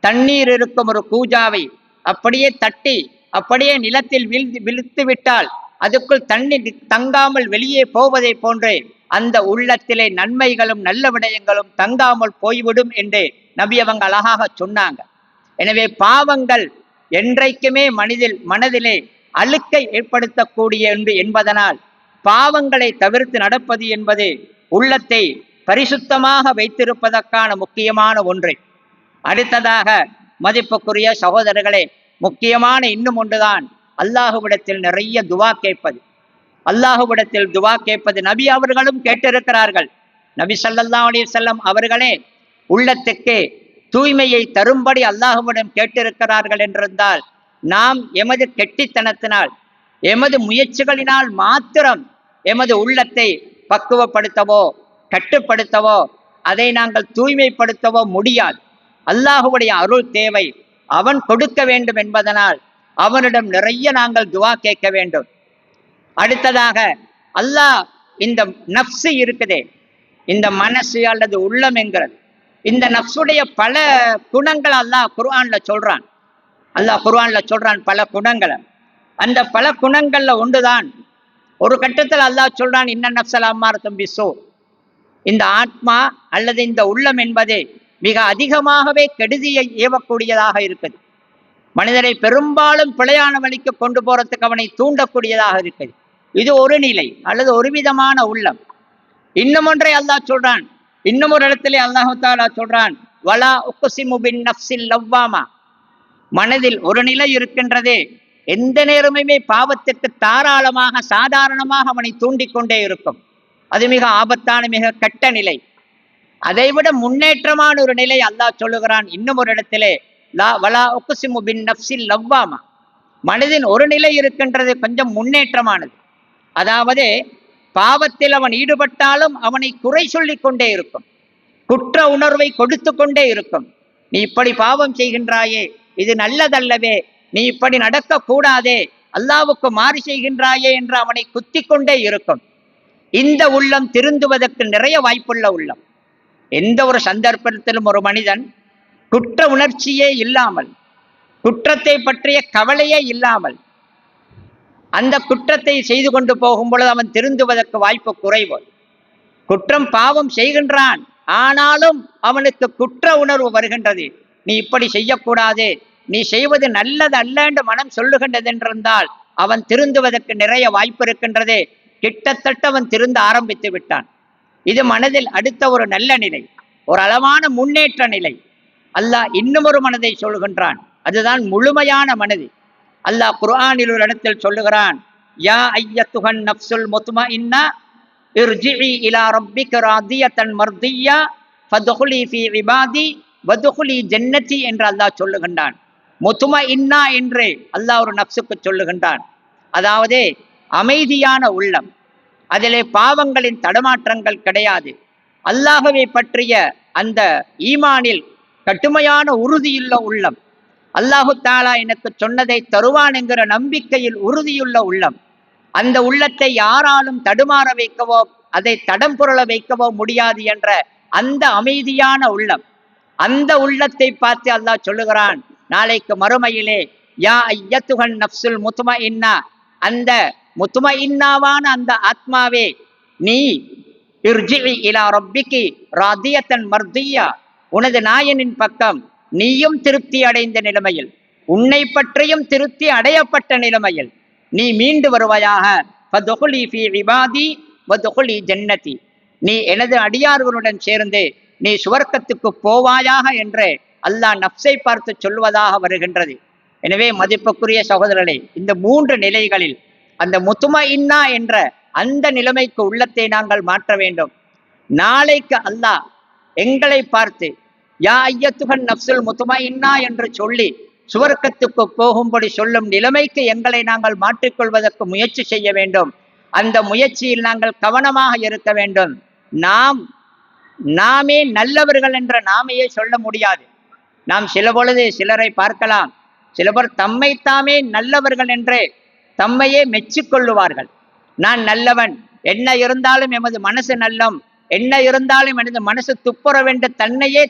தண்ணீர் இருக்கும் ஒரு கூஜாவை அப்படியே தட்டி அப்படியே நிலத்தில் விழுத்து விட்டால் அதுக்குள் தண்ணீர் தங்காமல் வெளியே போவதை போன்று அந்த உள்ளத்திலே நன்மைகளும் நல்ல விடயங்களும் தங்காமல் போய்விடும் என்று நபி அவங்க அழகாக சொன்னாங்க. எனவே பாவங்கள் என்றைக்குமே மனதிலே அழுக்கை ஏற்படுத்தக்கூடிய என்பதனால் பாவங்களை தவிர்த்து நடப்பது என்பது உள்ளத்தை பரிசுத்தமாக வைத்திருப்பதற்கான முக்கியமான ஒன்று. அடுத்ததாக மதிப்புக்குரிய சகோதரர்களே, முக்கியமான இன்னும் ஒன்றுதான் அல்லாஹுவிடத்தில் நிறைய துவா கேட்பது. அல்லாஹுவிடத்தில் துவா கேட்பது நபி அவர்களும் கேட்டிருக்கிறார்கள். நபி ஸல்லல்லாஹு அலைஹி வஸல்லம் அவர்களே உள்ளத்துக்கு தூய்மையை தரும்படி அல்லாஹுவிடம் கேட்டிருக்கிறார்கள் என்றிருந்தால், நாம் எமது கெட்டித்தனத்தினால் எமது முயற்சிகளினால் மாத்திரம் எமது உள்ளத்தை பக்குவப்படுத்தவோ கட்டுப்படுத்தவோ அதை நாங்கள் தூய்மைப்படுத்தவோ முடியாது. அல்லாஹுடைய அருள் தேவை, அவன் கொடுக்க வேண்டும் என்பதனால் அவனிடம் நிறைய நாங்கள் துவா கேட்க வேண்டும். அடுத்ததாக அல்லாஹ் இந்த நஃப்ஸு இருக்குதே, இந்த மனசு அல்லது உள்ளம் என்கிறது, இந்த நஃப்ஸுடைய பல குணங்கள் அல்லாஹ் குர்ஆன்ல சொல்றான். பல குணங்களை, அந்த பல குணங்கள்ல ஒன்றுதான் ஒரு கட்டத்தில் அல்லாஹ் சொல்றான், இன்ன நஃப்ஸல் அம்மாரத்தும் பிஸ்ஸூ. இந்த ஆத்மா அல்லது இந்த உள்ளம் என்பது மிக அதிகமாகவே கெடுதியை ஏவக்கூடியதாக இருக்குது. மனிதனை பெரும்பாலும் பிழையான வழிக்கு கொண்டு போறதுக்கு அவனை தூண்டக்கூடியதாக இருக்குது. இது ஒரு நிலை அல்லது ஒரு விதமான உள்ளம். இன்னும் ஒன்றை அல்லாஹ் சொல்றான், இன்னும் ஒரு இடத்திலே அல்லாஹு தஆலா சொல்றான், வலா உக்ஸிமு பின் நஃப்ஸில் லவ்வாமா. மனதில் ஒரு நிலை இருக்கின்றது, எந்த நேரமுமே பாவத்திற்கு தாராளமாக சாதாரணமாக அவனை தூண்டிக்கொண்டே இருக்கும். அது மிக ஆபத்தான மிக கெட்ட நிலை. அதைவிட முன்னேற்றமான ஒரு நிலை அல்லாஹ் சொல்லுகிறான் இன்னும் ஒரு இடத்திலே, வலா உக்ஸிமு பின் நஃப்ஸில் லவ்வாமா. மனதின் ஒரு நிலை இருக்கின்றது, கொஞ்சம் முன்னேற்றமானது. அதாவது பாவத்தில் அவன் ஈடுபட்டாலும் அவனை குறை சொல்லிக் கொண்டே இருக்கும், குற்ற உணர்வை கொடுத்து கொண்டே இருக்கும். நீ இப்படி பாவம் செய்கின்றாயே, இது நல்லதல்லவே, நீ இப்படி நடக்க கூடாதே, அல்லாஹ்வுக்கு மாறு செய்கின்றாயே என்று அவனை குத்தி கொண்டே இருக்கும். இந்த உள்ளம் திருந்துவதற்கு நிறைய வாய்ப்புள்ள உள்ளம். எந்த ஒரு சந்தர்ப்பத்திலும் ஒரு மனிதன் குற்ற உணர்ச்சியே இல்லாமல், குற்றத்தை பற்றிய கவலையே இல்லாமல் அந்த குற்றத்தை செய்து கொண்டு போகும் பொழுது அவன் திருந்துவதற்கு வாய்ப்பு குறைவு. குற்றம் பாவம் செய்கின்றான், ஆனாலும் அவனுக்கு குற்ற உணர்வு வருகின்றது. நீ இப்படி செய்யக்கூடாது, நீ செய்வது நல்லது அல்ல என்று மனம் சொல்லுகின்றது என்றிருந்தால் அவன் திருந்துவதற்கு நிறைய வாய்ப்பு இருக்கின்றது. கிட்டத்தட்ட அவன் திருந்த ஆரம்பித்து விட்டான். இது மனதில் அடுத்த ஒரு நல்ல நிலை, ஒரு அளவான முன்னேற்ற நிலை. அல்லாஹ் இன்னும் ஒரு மனதை சொல்கின்றான், அதுதான் முழுமையான மனது. அல்லாஹ் குர்ஆனில் ஒரு இடத்தில் சொல்லுகிறான், யா ஐயத்துஹன் நஃப்ஸுல் முத்மஇன்னா இர்ஜிஇ இலா ரப்பிக ராதியத்தன் மர்திய்யா ஃபதுகுலி ஃபீ இபாதி வதுகுலி ஜன்னதி என்று அல்லாஹ் சொல்லுகின்றான். முத்மஇன்னா என்று அல்லாஹ் ஒரு நஃப்ஸுக்கு சொல்லுகின்றான். அதாவது அமைதியான உள்ளம், அதிலே பாவங்களின் தடமாற்றங்கள் கிடையாது. அல்லாஹ்வை பற்றிய அந்த ஈமானில் கடுமையான உறுதியுள்ள உள்ளம், அல்லாஹு தாலா எனக்கு சொன்னதை தருவான் என்கிற நம்பிக்கையில் உறுதியுள்ள உள்ளம். அந்த உள்ளத்தை யாராலும் தடுமாற வைக்கவோ அதை தடம் புரள வைக்கவோ முடியாது என்ற அந்த அமைதியான உள்ளம். அந்த உள்ளத்தை பார்த்து அல்லாஹ் சொல்லுகிறான், நாளைக்கு மறுமையிலே யா ஐயத்துஹன் நஃப்ஸுல் முத்மஇன்னா, அந்த முத்மஇன்னாவான அந்த ஆத்மாவே, நீ இர்ஜிஇ இலா ரப்பிகி ராதியத்தன் மர்திய்யா, உனது நாயனின் பக்கம் நீயும் திருப்தி அடைந்த நிலைமையில், உன்னை பற்றியும் திருப்தி அடையப்பட்ட நிலைமையில் நீ மீண்டு வருவாயாக. ஃபதுகுலி ஃபீ இபாதி வதுகுலி ஜன்னதி, நீ எனது அடியார்களுடன் சேர்ந்து நீ சுவர்க்கத்துக்கு போவாயாக என்று அல்லாஹ் நஃப்ஸை பார்த்து சொல்வதாக வருகின்றது. எனவே மதிப்புக்குரிய சகோதரர்களே, இந்த மூன்று நிலைகளில் அந்த முத்மஇன்னா என்ற அந்த நிலைமைக்கு உள்ளத்தை நாங்கள் மாற்ற வேண்டும். நாளைக்கு அல்லாஹ் எங்களை பார்த்து யா ஐயத்துகன் நப்சுல் முத்துமையின்னா என்று சொல்லி சுவர்க்கத்துக்கு போகும்படி சொல்லும் நிலைமைக்கு எங்களை நாங்கள் மாற்றிக்கொள்வதற்கு முயற்சி செய்ய வேண்டும். அந்த முயற்சியில் நாங்கள் கவனமாக இருக்க வேண்டும். நாமே நல்லவர்கள் என்ற நாமையே சொல்ல முடியாது. நாம் சில பொழுது சிலரை பார்க்கலாம், சில பேர் தம்மைத்தாமே நல்லவர்கள் என்று தம்மையே மெச்சிக்கொள்ளுவார்கள். நான் நல்லவன், என்ன இருந்தாலும் எமது மனசு நல்லம், என்ன இருந்தாலும் எனது மனசு துப்புரவென்று தன்னையே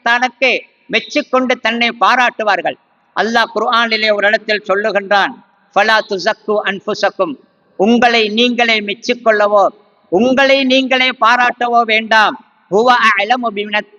தனக்கு மெச்சிக்கொண்டு தன்னை பாராட்டுவார்கள். அல்லாஹ் குர்ஆனிலே ஒரு இடத்தில் சொல்லுகின்றான், ஃபலா துஸக்கு அன்ஃபுஸக்கும், உங்களை நீங்களே மெச்சிக்கொள்ளவோ உங்களை நீங்களே பாராட்டவோ வேண்டாம். ஹுவ அஅலமு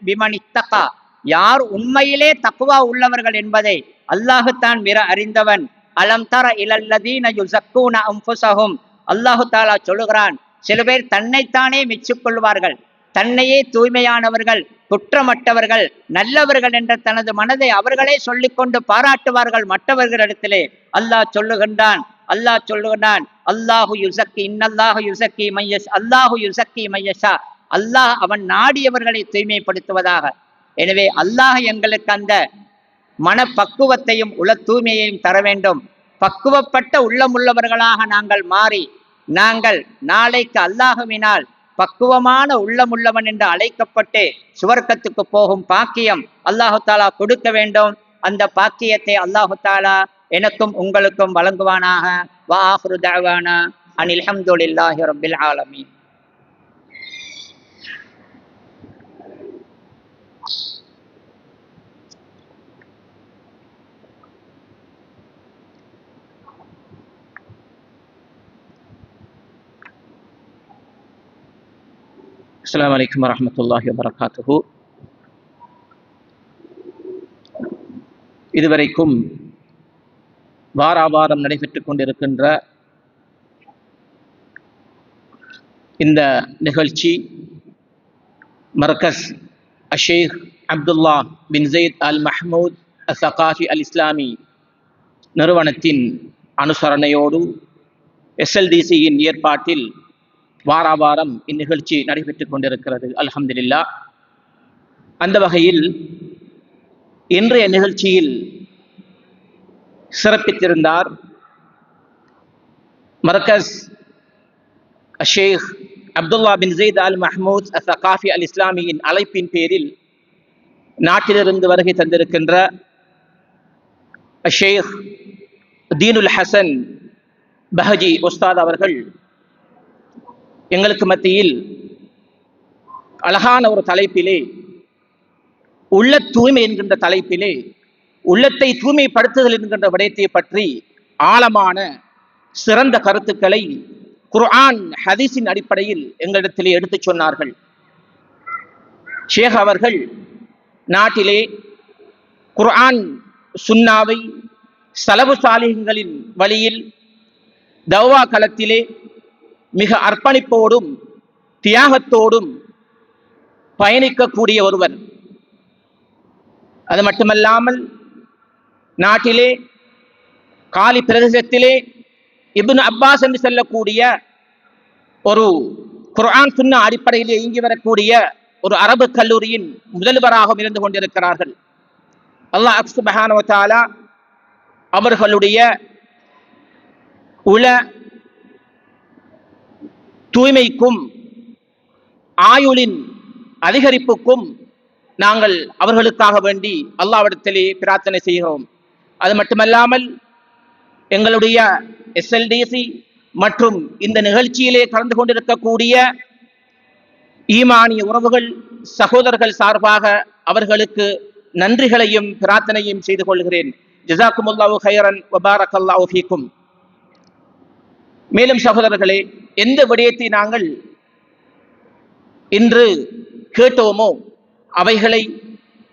பிமன் இத்தகா, யார் உண்மையிலே தக்வா உள்ளவர்கள் என்பதை அல்லாஹு தான் மிக அறிந்தவன். அலம் தர இலல்லதீன யுஸக்கூன அன்ஃபுஸஹும், அல்லாஹு தஆலா சொல்லுகிறான், சில பேர் தன்னைத்தானே மெச்சிக்கொள்வார்கள், தன்னையே தூய்மையானவர்கள், குற்றமற்றவர்கள், நல்லவர்கள் என்ற தனது மனதை அவர்களே சொல்லிக்கொண்டு பாராட்டுவார்கள் மற்றவர்களிடத்திலே. அல்லாஹ் சொல்லுகின்றான் அல்லாஹு யுஸக்கி இன்னல்லாஹு யுஸக்கி மையஸ், அல்லாஹு யுஸக்கி மையஷா, அல்லாஹ் அவன் நாடியவர்களை தூய்மைப்படுத்துவதாக. எனவே அல்லாஹ் எங்களுக்கு அந்த மனப்பக்குவத்தையும் உள தூய்மையையும் தர வேண்டும். பக்குவப்பட்ட உள்ளமுள்ளவர்களாக நாங்கள் மாறி நாங்கள் நாளைக்கு அல்லாஹுவினால் பக்குவமான உள்ளமுள்ளவன் என்று அழைக்கப்பட்டு சுவர்க்கத்துக்கு போகும் பாக்கியம் அல்லாஹு தாலா கொடுக்க வேண்டும். அந்த பாக்கியத்தை அல்லாஹு தாலா எனக்கும் உங்களுக்கும் வழங்குவானாக. வ ஆகிரு தஅவானா அனில் ஹம்துலில்லாஹி ரப்பில் ஆலமீன். அஸ்ஸலாமு அலைக்கும் வரஹ்மத்துல்லாஹி வபரகாத்துஹு. இதுவரைக்கும் வாராவாரம் நடைபெற்றுக் கொண்டிருக்கின்ற இந்த நிகழ்ச்சி மர்கஸ் அஷேக் அப்துல்லா பின் ஜெயித் அல் மஹ்மூத் அஸ்ஸகாஃபி அல் இஸ்லாமி நிறுவனத்தின் அனுசரணையோடு SLDCயின் ஏற்பாட்டில் வாராவாரம் இந்நிகழ்ச்சி நடைபெற்றுக் கொண்டிருக்கிறது. அல்ஹம்துலில்லாஹ். அந்த வகையில் இன்றைய நிகழ்ச்சியில் சிறப்பித்திருந்தார் மர்கஸ் ஷேக் அப்துல்லா பின் ஜெயித் அல் மஹ்மூத் அஸ்ஸகாஃபி அல் இஸ்லாமியின் அழைப்பின் பேரில் நாட்டிலிருந்து வருகை தந்திருக்கின்ற ஷேக் தீனுல் ஹசன் பஹஜி உஸ்தாத் அவர்கள் எங்களுக்கு மத்தியில் அழகான ஒரு தலைப்பிலே, உள்ள தூய்மை என்கின்ற தலைப்பிலே, உள்ளத்தை தூய்மைப்படுத்துதல் என்கின்ற விடயத்தை பற்றி ஆழமான சிறந்த கருத்துக்களை குர்ஆன் ஹதீஸின் அடிப்படையில் எங்களிடத்திலே எடுத்துச் சொன்னார்கள். ஷேக் அவர்கள் நாட்டிலே குர்ஆன் சுன்னாவை சலபு சாலிஹ்களின் வழியில் தௌவா களத்திலே மிக அர்ப்பணிப்போடும் தியாகத்தோடும் பயணிக்கக்கூடிய ஒருவர். அது மட்டுமல்லாமல் நாட்டிலே காலி பிரதேசத்திலே இப்னு அப்பாஸ் என்று சொல்லக்கூடிய ஒரு குர்ஆன் சுன்னா அடிப்படையிலே இயங்கி வரக்கூடிய ஒரு அரபு கல்லூரியின் முதல்வராகவும் இருந்து கொண்டிருக்கிறார்கள். அல்லாஹ் சுப்ஹானஹு வ தஆலா அவர்களுடைய உள தூய்மைக்கும் ஆயுளின் அதிகரிப்புக்கும் நாங்கள் அவர்களுக்காக வேண்டி அல்லாஹ்விடத்திலே பிரார்த்தனை செய்கிறோம். அது மட்டுமல்லாமல் எங்களுடைய SLDC மற்றும் இந்த நிகழ்ச்சியிலே கலந்து கொண்டிருக்கக்கூடிய ஈமானிய உறவுகள் சகோதரர்கள் சார்பாக அவர்களுக்கு நன்றிகளையும் பிரார்த்தனையும் செய்து கொள்கிறேன். ஜஸாக்குமுல்லாஹு கைரன் வ பாரக்கல்லாஹு ஃபீக்கும். மேலும் சகோதரர்களே, எந்த விடயத்தை நாங்கள் இன்று கேட்டோமோ அவைகளை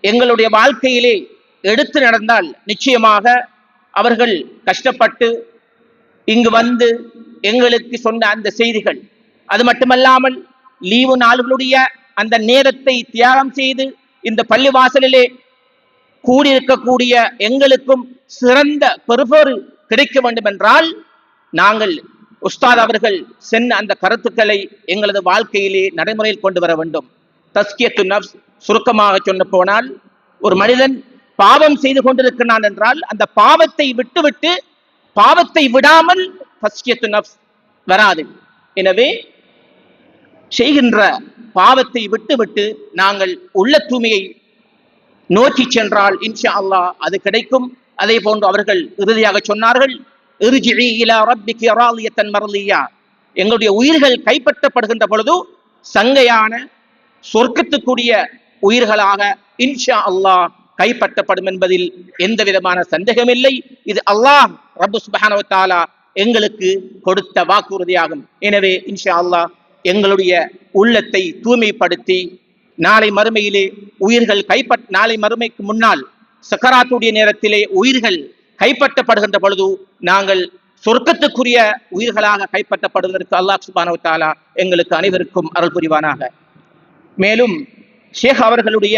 எங்களுடைய வாழ்க்கையிலே எடுத்து நடந்தால் நிச்சயமாக அவர்கள் கஷ்டப்பட்டு இங்கு வந்து எங்களுக்கு சொன்ன அந்த செய்திகள், அது மட்டுமல்லாமல் லீவு நாள்களுடைய அந்த நேரத்தை தியாகம் செய்து இந்த பள்ளிவாசலிலே கூடியிருக்கக்கூடிய எங்களுக்கும் சிறந்த பெறுபேறு கிடைக்க வேண்டும் என்றால் நாங்கள் உஸ்தாத் அவர்கள் சென்ன அந்த கருத்துக்களை எங்களது வாழ்க்கையிலே நடைமுறையில் கொண்டு வர வேண்டும். தஸ்கியத்து நஃப்ஸ் சுருக்கமாக சொன்ன போனால் ஒரு மனிதன் பாவம் செய்து கொண்டிருக்கிறான் என்றால் அந்த பாவத்தை விட்டுவிட்டு பாவத்தை விடாமல் வராது. எனவே செய்கின்ற பாவத்தை விட்டுவிட்டு நாங்கள் உள்ள தூய்மையை நோக்கி சென்றால் இன்ஷா அல்லாஹ் அது கிடைக்கும். அதே போன்று அவர்கள் இறுதியாக சொன்னார்கள், எங்களுடைய உயிர்கள் கைப்பற்றப்படுகின்ற பொழுது சங்கையான சொர்க்கத்துக்குரிய உயிர்களாக இன்ஷா அல்லாஹ் கைப்பற்றப்படும் என்பதில் எந்த விதமான சந்தேகமில்லை. இது அல்லாஹ் ரப்பு சுப்ஹானஹு வ தஆலா எங்களுக்கு கொடுத்த வாக்குறுதியாகும். எனவே இன்ஷா அல்லாஹ் எங்களுடைய உள்ளத்தை தூய்மைப்படுத்தி நாளை மறுமையிலே உயிர்கள் நாளை மறுமைக்கு முன்னால் சக்கராத்துடைய நேரத்திலே உயிர்கள் கைப்பற்றப்படுகின்ற பொழுது நாங்கள் சொர்க்கத்துக்குரிய உயிர்களாக கைப்பற்றப்படுவதற்கு அல்லாஹ் சுப்ஹானஹு வ தஆலா எங்களுக்கு அனைவருக்கும் அருள் புரிவானாக. மேலும் ஷேக் அவர்களுடைய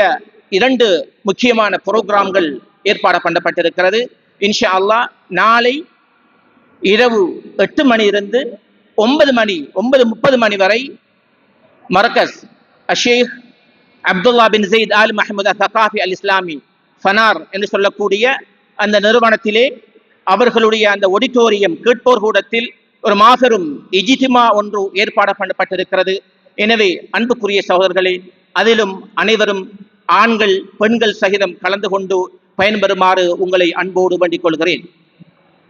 2 முக்கியமான புரோகிராம்கள் ஏற்பாடு பண்ணப்பட்டிருக்கிறது. இன்ஷா அல்லாஹ் நாளை இரவு 8 மணியிலிருந்து 9:30 மணி வரை மர்கஸ் ஷேக் அப்துல்லா பின் ஜெயித் ஆல் மஹமூத் தகாஃபி அல் இஸ்லாமி ஃபனார் என்று சொல்லக்கூடிய அந்த நிறுவனத்திலே அவர்களுடைய அந்த ஒடிட்டோரியம் கேட்போர் கூடத்தில் ஒரு மாபெரும் இஜ்திமா ஒன்று ஏற்பாடு பண்ணப்பட்டிருக்கிறது. எனவே அன்புக்குரிய சகோதரர்களே, அதிலும் அனைவரும் ஆண்கள் பெண்கள் சகிதம் கலந்து கொண்டு பயன்பெறுமாறு உங்களை அன்போடு வேண்டிக் கொள்கிறேன்.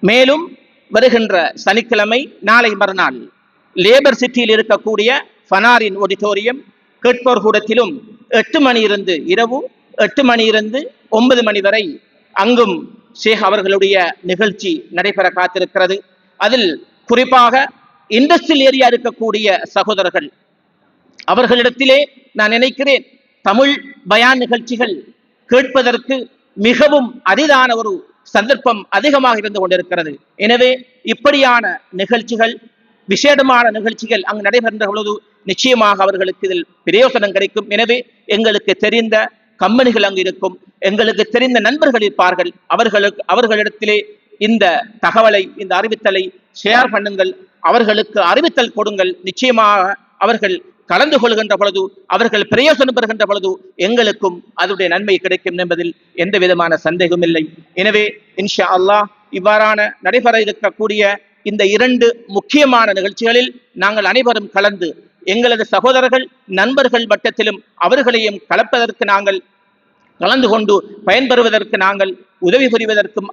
மேலும் வருகின்ற சனிக்கிழமை நாளை மறுநாள் லேபர் சிட்டியில் இருக்கக்கூடிய ஃபனாரின் ஒடிட்டோரியம் கேட்போர் கூடத்திலும் 8 மணியிலிருந்து இரவு 8 மணியிலிருந்து 9 மணி வரை அங்கும் ஷேக் அவர்களுடைய நிகழ்ச்சி நடைபெற காத்திருக்கிறது. அதில் குறிப்பாக இண்டஸ்ட்ரியல் ஏரியா இருக்கக்கூடிய சகோதரர்கள் அவர்களிடத்திலே நான் நினைக்கிறேன் தமிழ் பயான் நிகழ்ச்சிகள் கேட்பதற்கு மிகவும் அரிதான ஒரு சந்தர்ப்பம் அதிகமாக இருந்து கொண்டிருக்கிறது. எனவே இப்படியான நிகழ்ச்சிகள் விசேடமான நிகழ்ச்சிகள் அங்கு நடைபெறுகின்ற பொழுது நிச்சயமாக அவர்களுக்கு இதில் பிரயோசனம் கிடைக்கும். எனவே எங்களுக்கு தெரிந்த கம்பெனிகள் அங்கு இருக்கும், எங்களுக்கு தெரிந்த நண்பர்கள் இருப்பார்கள், அவர்களிடத்திலே இந்த தகவலை இந்த அறிவித்தலை ஷேர் பண்ணுங்கள், அவர்களுக்கு அறிவித்தல் கொடுங்கள். நிச்சயமாக அவர்கள் கலந்து கொள்கின்ற பொழுது அவர்கள் பிரயோசனம் பெறுகின்ற பொழுது எங்களுக்கும் அதனுடைய நன்மை கிடைக்கும் என்பதில் எந்த விதமான சந்தேகமும் இல்லை. எனவே இன்ஷா அல்லாஹ் இவ்வாறான நடைபெற இருக்கக்கூடிய இந்த 2 முக்கியமான நிகழ்ச்சிகளில் நாங்கள் அனைவரும் கலந்து எங்களது சகோதரர்கள் நண்பர்கள் வட்டத்திலும் அவர்களையும் கலப்பதற்கு நாங்கள் கலந்து கொண்டு பயன்பெறுவதற்கு நாங்கள் உதவி புரிவதற்கும்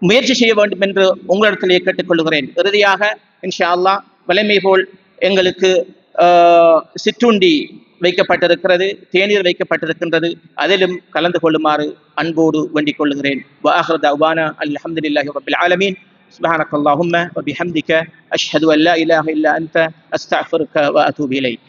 முயற்சி செய்ய வேண்டும் என்று உங்களிடத்திலே கேட்டுக்கொள்கிறேன். இறுதியாக இன்ஷா அல்லாஹ் வலிமை போல் எங்களுக்கு சிற்றுண்டி வைக்கப்பட்டிருக்கிறது, தேநீர் வைக்கப்பட்டிருக்கின்றது, அதிலும் கலந்து கொள்ளுமாறு அன்போடு வேண்டிக் கொள்கிறேன். வஆஹிரு தஅவானா அல்ஹம்துலில்லாஹி ரப்பில் ஆலமீன். سبحانك اللهم وبحمدك أشهد أن لا إله إلا أنت أستغفرك وأتوب إليك.